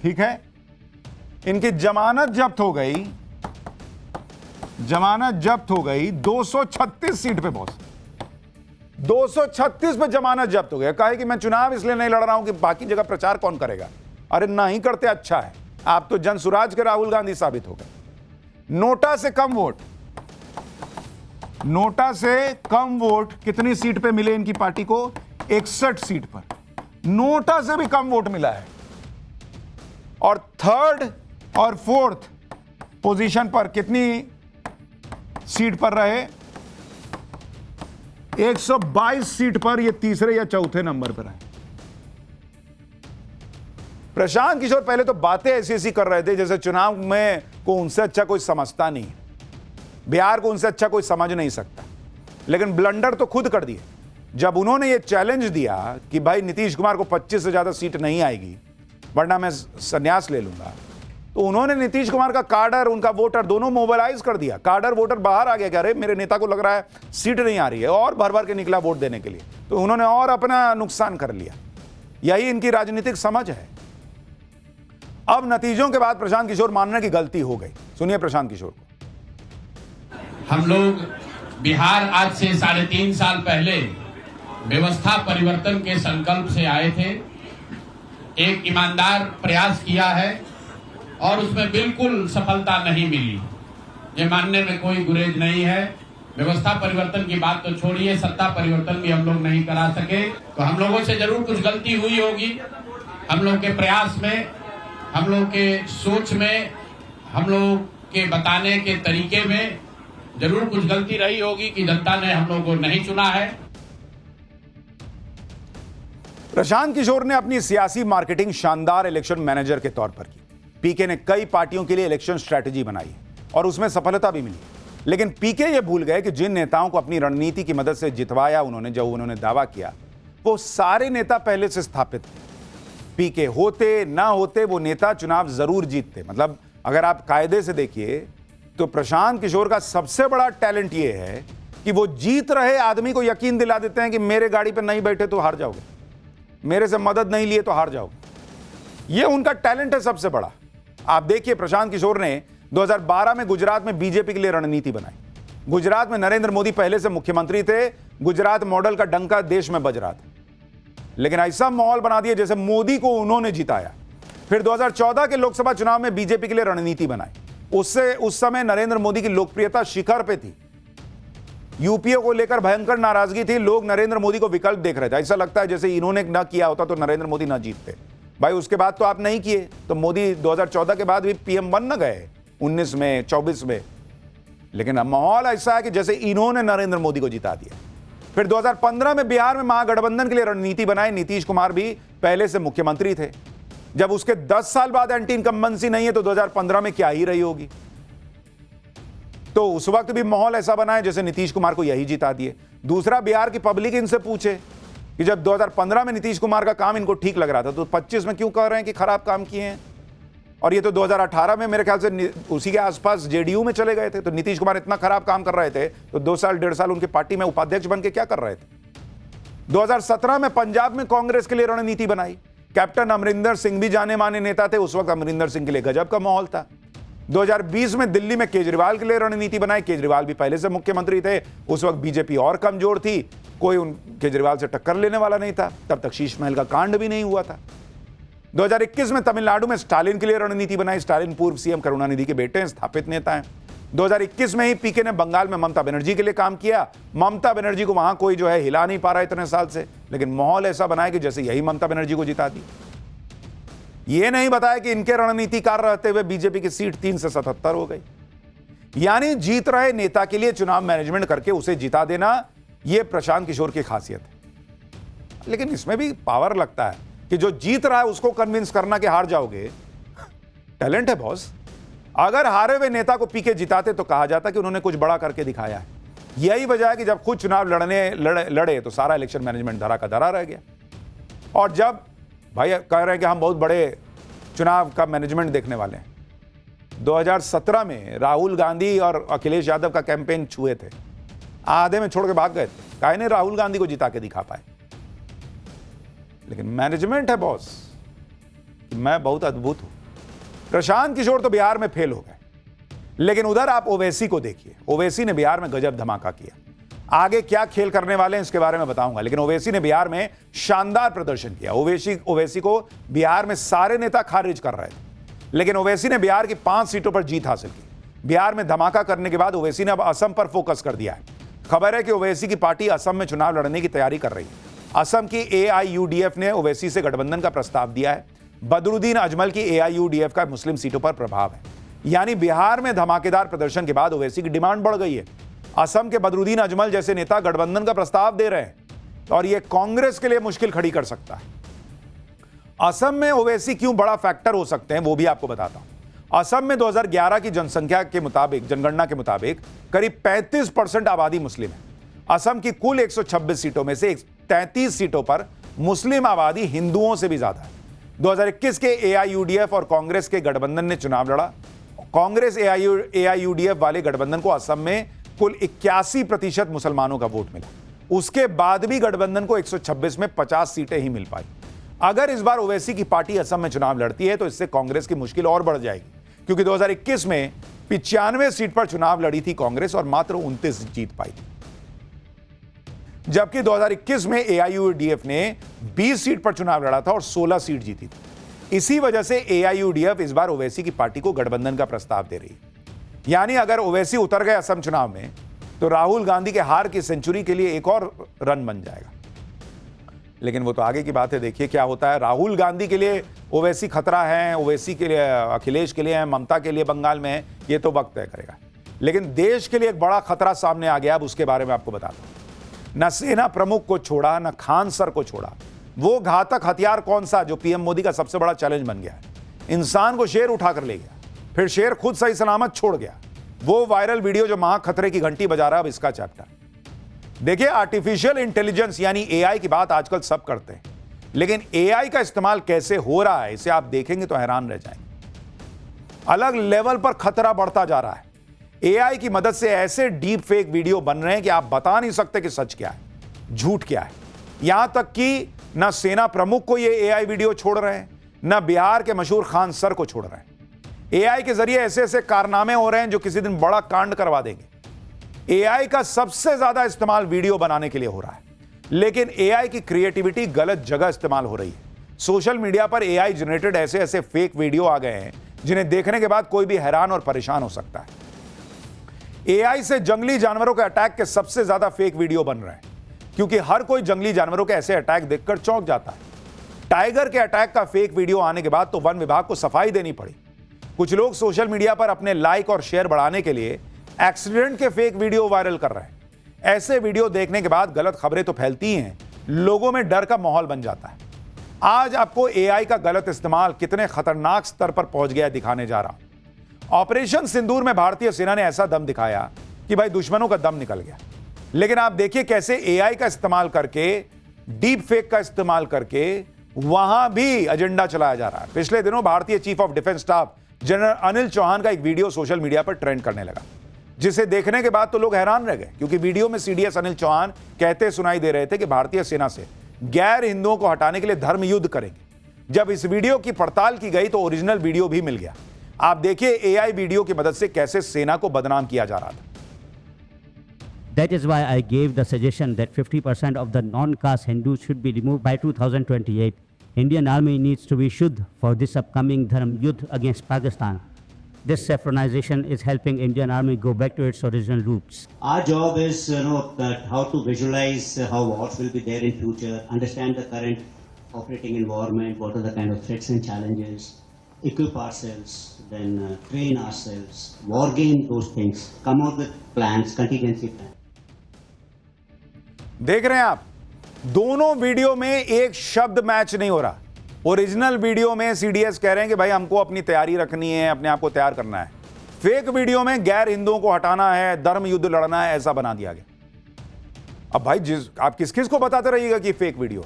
ठीक है। इनकी जमानत जब्त हो गई, 236 सीट पे बॉस, 236 पे जमानत जब्त हो गया। कहे कि मैं चुनाव इसलिए नहीं लड़ रहा हूं कि बाकी जगह प्रचार कौन करेगा। अरे नहीं करते अच्छा है, आप तो जन सुराज के राहुल गांधी साबित हो गए। नोटा से कम वोट कितनी सीट पे मिले इनकी पार्टी को? 61 सीट पर। नोटा से भी कम वोट मिला है। और 3rd और 4th पोजीशन पर कितनी सीट पर रहे? 122 सीट पर ये तीसरे या चौथे नंबर पर है। प्रशांत किशोर पहले तो बातें ऐसी कर रहे थे जैसे चुनाव में को उनसे अच्छा कोई समझता नहीं, बिहार को उनसे अच्छा कोई समझ नहीं सकता। लेकिन ब्लंडर तो खुद कर दिए जब उन्होंने ये चैलेंज दिया कि भाई नीतीश कुमार को 25 से ज्यादा सीट नहीं आएगी वरना मैं संन्यास ले लूंगा। तो उन्होंने नीतीश कुमार का कार्डर, उनका वोटर दोनों मोबिलाइज कर दिया। कार्डर वोटर बाहर आ गया कि अरे मेरे नेता को लग रहा है सीट नहीं आ रही है, और भर भर के निकला वोट देने के लिए। तो उन्होंने और अपना नुकसान कर लिया। यही इनकी राजनीतिक समझ है। अब नतीजों के बाद प्रशांत किशोर मानने की गलती हो गई। सुनिए प्रशांत किशोर को। हम लोग बिहार आज से 3.5 साल पहले व्यवस्था परिवर्तन के संकल्प से आए थे। एक ईमानदार प्रयास किया है और उसमें बिल्कुल सफलता नहीं मिली, ये मानने में कोई गुरेज नहीं है। व्यवस्था परिवर्तन की बात तो छोड़िए, सत्ता परिवर्तन भी हम लोग नहीं करा सके। तो हम लोगों से जरूर कुछ गलती हुई होगी। हम लोग के प्रयास में, हम लोग के सोच में, हम लोग के बताने के तरीके में जरूर कुछ गलती रही होगी कि जनता ने हम लोग को नहीं चुना है। प्रशांत किशोर ने अपनी सियासी मार्केटिंग शानदार इलेक्शन मैनेजर के तौर पर की। पीके ने कई पार्टियों के लिए इलेक्शन स्ट्रेटजी बनाई और उसमें सफलता भी मिली। लेकिन पीके ये भूल गए कि जिन नेताओं को अपनी रणनीति की मदद से जितवाया उन्होंने दावा किया वो सारे नेता पहले से स्थापित थे। पीके होते ना होते वो नेता चुनाव जरूर जीतते। मतलब अगर आप कायदे से देखिए तो प्रशांत किशोर का सबसे बड़ा टैलेंट ये है कि वो जीत रहे आदमी को यकीन दिला देते हैं कि मेरे गाड़ी पर नहीं बैठे तो हार जाओगे। मेरे से मदद नहीं लिए तो हार जाओगे। ये उनका टैलेंट है सबसे बड़ा। आप देखिए, प्रशांत किशोर ने 2012 में गुजरात में बीजेपी के लिए रणनीति बनाई। गुजरात में नरेंद्र मोदी पहले से मुख्यमंत्री थे, गुजरात मॉडल का डंका देश में बज रहा था, लेकिन ऐसा माहौल बना दिया जैसे मोदी को उन्होंने जिताया। फिर 2014 के लोकसभा चुनाव में बीजेपी के लिए रणनीति बनाई। उससे उस समय नरेंद्र मोदी की लोकप्रियता शिखर पे थी, यूपीए को लेकर भयंकर नाराजगी थी, लोग नरेंद्र मोदी को विकल्प देख रहे थे। ऐसा लगता है जैसे इन्होंने ना किया होता तो नरेंद्र मोदी ना जीतते। भाई उसके बाद तो आप नहीं किए, तो मोदी 2014 के बाद भी पीएम बन न गए 19 में 24 में, लेकिन अब माहौल ऐसा है कि जैसे इन्होंने नरेंद्र मोदी को जिता दिया। फिर 2015 में बिहार में महागठबंधन के लिए रणनीति बनाई। नीतीश कुमार भी पहले से मुख्यमंत्री थे। जब उसके 10 साल बाद एंटी इनकम्बेंसी नहीं है तो 2015 में क्या ही रही होगी। तो उस वक्त भी माहौल ऐसा बना है जैसे नीतीश कुमार को यही जिता दिए। दूसरा, बिहार की पब्लिक इनसे पूछे कि जब 2015 में नीतीश कुमार का काम इनको ठीक लग रहा था तो 25 में क्यों कह रहे हैं कि खराब काम किए हैं। और ये तो 2018 में मेरे ख्याल से उसी के आसपास जेडीयू में चले गए थे। तो नीतीश कुमार इतना खराब काम कर रहे थे तो 2 साल 1.5 साल उनकी पार्टी में उपाध्यक्ष बन के क्या कर रहे थे। 2017 में पंजाब में कांग्रेस के लिए रणनीति बनाई। कैप्टन अमरिंदर सिंह भी जाने माने नेता थे, उस वक्त अमरिंदर सिंह के लिए गजब का माहौल था। 2020 में दिल्ली में केजरीवाल के लिए रणनीति बनाई। केजरीवाल भी पहले से मुख्यमंत्री थे, उस वक्त बीजेपी और कमजोर थी, कोई उन केजरीवाल से टक्कर लेने वाला नहीं था। तब तक शीश महल का कांड भी नहीं हुआ था। 2021 में तमिलनाडु में स्टालिन के लिए रणनीति बनाई। स्टालिन पूर्व सीएम करुणानिधि के बेटे हैं, स्थापित नेता हैं। 2021 में ही पीके ने बंगाल में ममता बनर्जी के लिए काम किया। ममता बनर्जी को वहां कोई जो है हिला नहीं पा रहा इतने साल से, लेकिन माहौल ऐसा बनाया कि जैसे यही ममता बनर्जी को जिता दी। ये नहीं बताया कि इनके रणनीतिकार रहते हुए बीजेपी की सीट 3 से 77 हो गई। यानी जीत रहे नेता के लिए चुनाव मैनेजमेंट करके उसे जिता देना, यह प्रशांत किशोर की खासियत है। लेकिन इसमें भी पावर लगता है कि जो जीत रहा है उसको कन्विंस करना कि हार जाओगे। टैलेंट है बॉस। अगर हारे हुए नेता को पीके जिताते तो कहा जाता कि उन्होंने कुछ बड़ा करके दिखाया है। यही वजह है कि जब खुद चुनाव लड़े तो सारा इलेक्शन मैनेजमेंट धरा का धरा रह गया। और जब भाई कह रहे हैं कि हम बहुत बड़े चुनाव का मैनेजमेंट देखने वाले हैं, 2017 में राहुल गांधी और अखिलेश यादव का कैंपेन छुए थे, आधे में छोड़ के भाग गए थे। काहे ने राहुल गांधी को जिता के दिखा पाए। लेकिन मैनेजमेंट है बॉस। मैं बहुत अद्भुत हूं। प्रशांत किशोर तो बिहार में फेल हो गए, लेकिन उधर आप ओवैसी को देखिए। ओवैसी ने बिहार में गजब धमाका किया। आगे क्या खेल करने वाले हैं इसके बारे में बताऊंगा, लेकिन ओवैसी ने बिहार में शानदार प्रदर्शन किया। ओवैसी को बिहार में सारे नेता खारिज कर रहे थे, लेकिन ओवैसी ने बिहार की 5 सीटों पर जीत हासिल की। बिहार में धमाका करने के बाद ओवैसी ने अब असम पर फोकस कर दिया है। खबर है कि ओवैसी की पार्टी असम में चुनाव लड़ने की तैयारी कर रही है। असम की AIUDF ने ओवैसी से गठबंधन का प्रस्ताव दिया है। बदरुद्दीन अजमल की AIUDF का मुस्लिम सीटों पर प्रभाव है। यानी बिहार में धमाकेदार प्रदर्शन के बाद ओवैसी की डिमांड बढ़ गई है। असम के बदरुद्दीन अजमल जैसे नेता गठबंधन का प्रस्ताव दे रहे हैं और यह कांग्रेस के लिए मुश्किल खड़ी कर सकता है। असम में ओवैसी क्यों बड़ा फैक्टर हो सकते हैं वो भी आपको बताता हूं। असम में 2011 की जनगणना के मुताबिक करीब 35% आबादी मुस्लिम है। असम की कुल 126 सीटों में से 33 सीटों पर मुस्लिम आबादी हिंदुओं से भी ज्यादा है। 2021 के AIUDF और कांग्रेस के गठबंधन ने चुनाव लड़ा। कांग्रेस AIUDF वाले गठबंधन को असम में कुल 81% मुसलमानों का वोट मिला। उसके बाद भी गठबंधन को 126 में 50 सीटें ही मिल पाई। अगर इस बार ओवैसी की पार्टी असम में चुनाव लड़ती है तो इससे कांग्रेस की मुश्किल और बढ़ जाएगी, क्योंकि 2021 में 95 सीट पर चुनाव लड़ी थी कांग्रेस और मात्र 29 जीत पाई थी, जबकि 2021 में AIUDF ने 20 सीट पर चुनाव लड़ा था और 16 सीट जीती थी। इसी वजह से AIUDF इस बार ओवैसी की पार्टी को गठबंधन का प्रस्ताव दे रही है। यानी अगर ओवैसी उतर गए असम चुनाव में तो राहुल गांधी के हार की सेंचुरी के लिए एक और रन बन जाएगा। लेकिन वो तो आगे की बात है, देखिए क्या होता है। राहुल गांधी के लिए ओवैसी खतरा है, ओवैसी के लिए अखिलेश के लिए है, ममता के लिए बंगाल में है, ये तो वक्त तय करेगा। लेकिन देश के लिए एक बड़ा खतरा सामने आ गया। अब उसके बारे में आपको बताता हूं। न सेना प्रमुख को छोड़ा, न खान सर को छोड़ा। वो घातक हथियार कौन सा जो पीएम मोदी का सबसे बड़ा चैलेंज बन गया है। इंसान को शेर उठाकर ले गया, फिर शेर खुद सही सलामत छोड़ गया। वो वायरल वीडियो जो महा खतरे की घंटी बजा रहा है, अब इसका चैप्टर देखिए। आर्टिफिशियल इंटेलिजेंस यानी AI की बात आजकल सब करते हैं, लेकिन AI का इस्तेमाल कैसे हो रहा है इसे आप देखेंगे तो हैरान रह जाएंगे। अलग लेवल पर खतरा बढ़ता जा रहा है। AI की मदद से ऐसे डीप फेक वीडियो बन रहे हैं कि आप बता नहीं सकते कि सच क्या है, झूठ क्या है। यहां तक कि ना सेना प्रमुख को ये एआई वीडियो छोड़ रहे हैं, ना बिहार के मशहूर खान सर को छोड़ रहे हैं। एआई के जरिए ऐसे ऐसे कारनामे हो रहे हैं जो किसी दिन बड़ा कांड करवा देंगे। एआई का सबसे ज्यादा इस्तेमाल वीडियो बनाने के लिए हो रहा है, लेकिन एआई की क्रिएटिविटी गलत जगह इस्तेमाल हो रही है। सोशल मीडिया पर एआई जनरेटेड ऐसे ऐसे फेक वीडियो आ गए हैं जिन्हें देखने के बाद कोई भी हैरान और परेशान हो सकता है। एआई से जंगली जानवरों के अटैक के सबसे ज्यादा फेक वीडियो बन रहे हैं, क्योंकि हर कोई जंगली जानवरों के ऐसे अटैक देखकर चौंक जाता है। टाइगर के अटैक का फेक वीडियो आने के बाद तो वन विभाग को सफाई देनी पड़ी। कुछ लोग सोशल मीडिया पर अपने लाइक और शेयर बढ़ाने के लिए एक्सीडेंट के फेक वीडियो वायरल कर रहे हैं। ऐसे वीडियो देखने के बाद गलत खबरें तो फैलती हैं, लोगों में डर का माहौल बन जाता है। आज आपको एआई का गलत इस्तेमाल कितने खतरनाक स्तर पर पहुंच गया दिखाने जा रहा हूं। ऑपरेशन सिंदूर में भारतीय सेना ने ऐसा दम दिखाया कि भाई दुश्मनों का दम निकल गया। लेकिन आप देखिए कैसे एआई का इस्तेमाल करके, डीप फेक का इस्तेमाल करके वहां भी एजेंडा चलाया जा रहा है। पिछले दिनों भारतीय chief of defence staff general Anil Chauhan का एक वीडियो सोशल मीडिया पर ट्रेंड करने लगा, जिसे देखने के बाद तो लोग हैरान रह गए, क्योंकि वीडियो में सीडीएस अनिल चौहान कहते सुनाई दे रहे थे कि भारतीय सेना से गैर हिंदुओं को हटाने के लिए धर्म युद्ध करेंगे। जब इस वीडियो की पड़ताल की गई तो ओरिजिनल वीडियो भी मिल गया। आप देखिए एआई वीडियो की मदद से कैसे सेना को बदनाम किया जा रहा था। That is why I gave the suggestion that 50% of the non-caste Hindus should be removed by 2028. Indian Army needs to be Shuddh for this upcoming Dharm Yudh against Pakistan. This saffronization is helping Indian Army go back to its original roots. Our job is, that how to visualize how wars will be there in future, understand the current operating environment, what are the kind of threats and challenges, equip ourselves, then train ourselves, war game those things, come out with plans, contingency plans. देख रहे हैं आप, दोनों वीडियो में एक शब्द मैच नहीं हो रहा। ओरिजिनल वीडियो में सीडीएस कह रहे हैं कि भाई हमको अपनी तैयारी रखनी है, अपने आप को तैयार करना है। फेक वीडियो में गैर हिंदुओं को हटाना है, धर्म युद्ध लड़ना है, ऐसा बना दिया गया। अब भाई आप किस किस को बताते रहिएगा कि फेक वीडियो।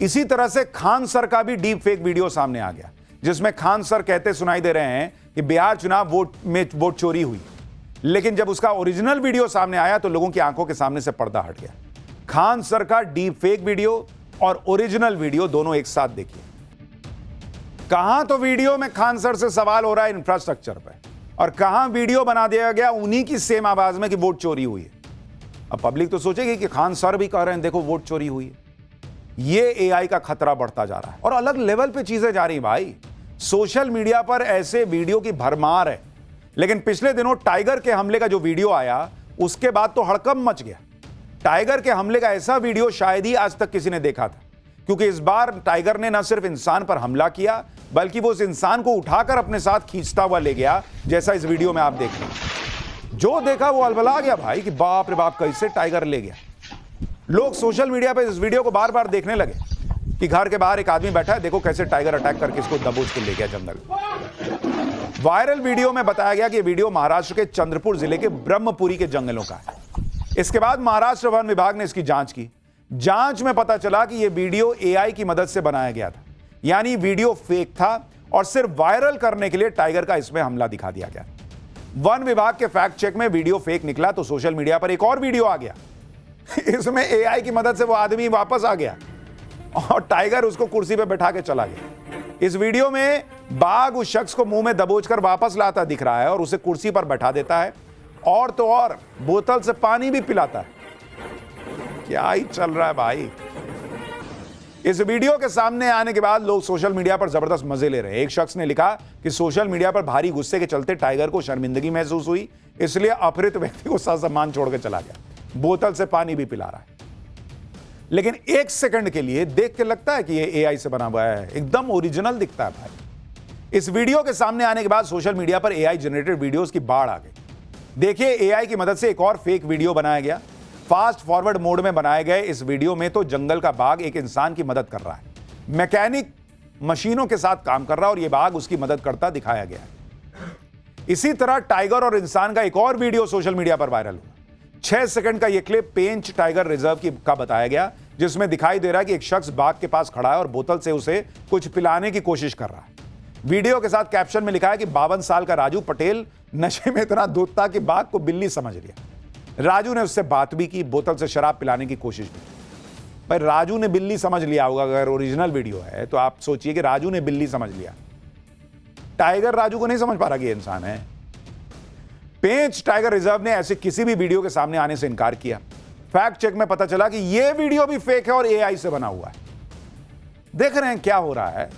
इसी तरह से खान सर का भी डीप फेक वीडियो सामने आ गया, जिसमें खान सर कहते सुनाई दे रहे हैं कि बिहार चुनाव वोट चोरी हुई। लेकिन जब उसका ओरिजिनल वीडियो सामने आया तो लोगों की आंखों के सामने से पर्दा हट गया। खान सर का डीप फेक वीडियो और ओरिजिनल वीडियो दोनों एक साथ देखिए। कहां तो वीडियो में खान सर से सवाल हो रहा है इंफ्रास्ट्रक्चर पे, और कहां वीडियो बना दिया गया उन्हीं की सेम आवाज में कि वोट चोरी हुई है। अब पब्लिक तो सोचेगी कि खान सर भी कह रहे हैं देखो वोट चोरी हुई है। ये एआई का खतरा बढ़ता जा रहा है और अलग लेवल पे चीजें जा रही भाई। सोशल मीडिया पर ऐसे वीडियो की भरमार है। लेकिन पिछले दिनों टाइगर के हमले का जो वीडियो आया, उसके बाद तो हड़कंप मच गया। टाइगर के हमले का ऐसा वीडियो शायद ही आज तक किसी ने देखा था, क्योंकि इस बार टाइगर ने न सिर्फ इंसान पर हमला किया, बल्कि वो उस इंसान को उठाकर अपने साथ खींचता हुआ ले गया, जैसा इस वीडियो में आप देख रहे हैं। जो देखा वो अलबला गया भाई कि बाप रे बाप कैसे टाइगर ले गया। लोग सोशल मीडिया पर इस वीडियो को बार बार देखने लगे कि घर के बाहर एक आदमी बैठा है, देखो कैसे टाइगर अटैक करके इसको दबोच के ले गया जंगल। वायरल वीडियो में बताया गया कि वीडियो महाराष्ट्र के चंद्रपुर जिले के ब्रह्मपुरी के जंगलों का है। इसके बाद महाराष्ट्र वन विभाग ने इसकी जांच की। जांच में पता चला कि यह वीडियो एआई की मदद से बनाया गया था, यानी वीडियो फेक था और सिर्फ वायरल करने के लिए टाइगर का इसमें हमला दिखा दिया गया। वन विभाग के फैक्ट चेक में वीडियो फेक निकला तो सोशल मीडिया पर एक और वीडियो आ गया। इसमें एआई की मदद से वो आदमी वापस आ गया और टाइगर उसको कुर्सी पर बैठा के चला गया। इस वीडियो में बाघ उस शख्स को मुंह में दबोचकर वापस लाता दिख रहा है और उसे कुर्सी पर बैठा देता है, और तो और बोतल से पानी भी पिलाता है। क्या ही चल रहा है भाई। इस वीडियो के सामने आने के बाद लोग सोशल मीडिया पर जबरदस्त मजे ले रहे हैं। एक शख्स ने लिखा कि सोशल मीडिया पर भारी गुस्से के चलते टाइगर को शर्मिंदगी महसूस हुई, इसलिए अपहृत व्यक्ति को सामान छोड़कर चला गया। बोतल से पानी भी पिला रहा है। लेकिन एक सेकंड के लिए देख के लगता है कि ये एआई से बना हुआ है, एकदम ओरिजिनल दिखता है भाई। इस वीडियो के सामने आने के बाद सोशल मीडिया पर एआई जनरेटेड वीडियोस की बाढ़ आ गई। देखिए एआई की मदद से एक और फेक वीडियो बनाया गया। फास्ट फॉरवर्ड मोड में बनाए गए इस वीडियो में तो जंगल का बाघ एक इंसान की मदद कर रहा है, मैकेनिक मशीनों के साथ काम कर रहा है और यह बाघ उसकी मदद करता दिखाया गया है। इसी तरह टाइगर और इंसान का एक और वीडियो सोशल मीडिया पर वायरल हुआ। 6 सेकंड का यह क्लिप पेंच टाइगर रिजर्व का बताया गया, जिसमें दिखाई दे रहा है कि एक शख्स बाघ के पास खड़ा है और बोतल से उसे कुछ पिलाने की कोशिश कर रहा है। वीडियो के साथ कैप्शन में लिखा है कि 52 साल का राजू पटेल नशे में इतना धुत था कि बाघ को बिल्ली समझ लिया। राजू ने उससे बात भी की, बोतल से शराब पिलाने की कोशिश भी की। भाई राजू ने बिल्ली समझ लिया होगा, अगर ओरिजिनल वीडियो है तो आप सोचिए कि राजू ने बिल्ली समझ लिया। टाइगर राजू को नहीं समझ पा रहा कि ये इंसान है। पेंच टाइगर रिजर्व ने ऐसे किसी भी वीडियो के सामने आने से इनकार किया। फैक्ट चेक में पता चला कि यह वीडियो भी फेक है और एआई से बना हुआ है। देख रहे हैं क्या हो रहा है,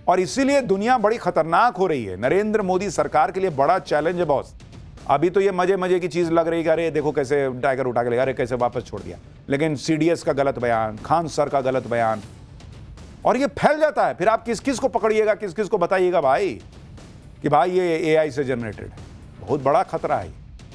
और इसीलिए दुनिया बड़ी खतरनाक हो रही है। नरेंद्र मोदी सरकार के लिए बड़ा चैलेंज है बॉस। अभी तो ये मजे मजे की चीज लग रही है, अरे देखो कैसे टाइगर उठा के ले, अरे कैसे वापस छोड़ दिया, लेकिन सीडीएस का गलत बयान, खान सर का गलत बयान, और ये फैल जाता है। फिर आप किस किस को पकड़िएगा, किस किस को बताइएगा भाई कि भाई ये एआई से जनरेटेड है। बहुत बड़ा खतरा है।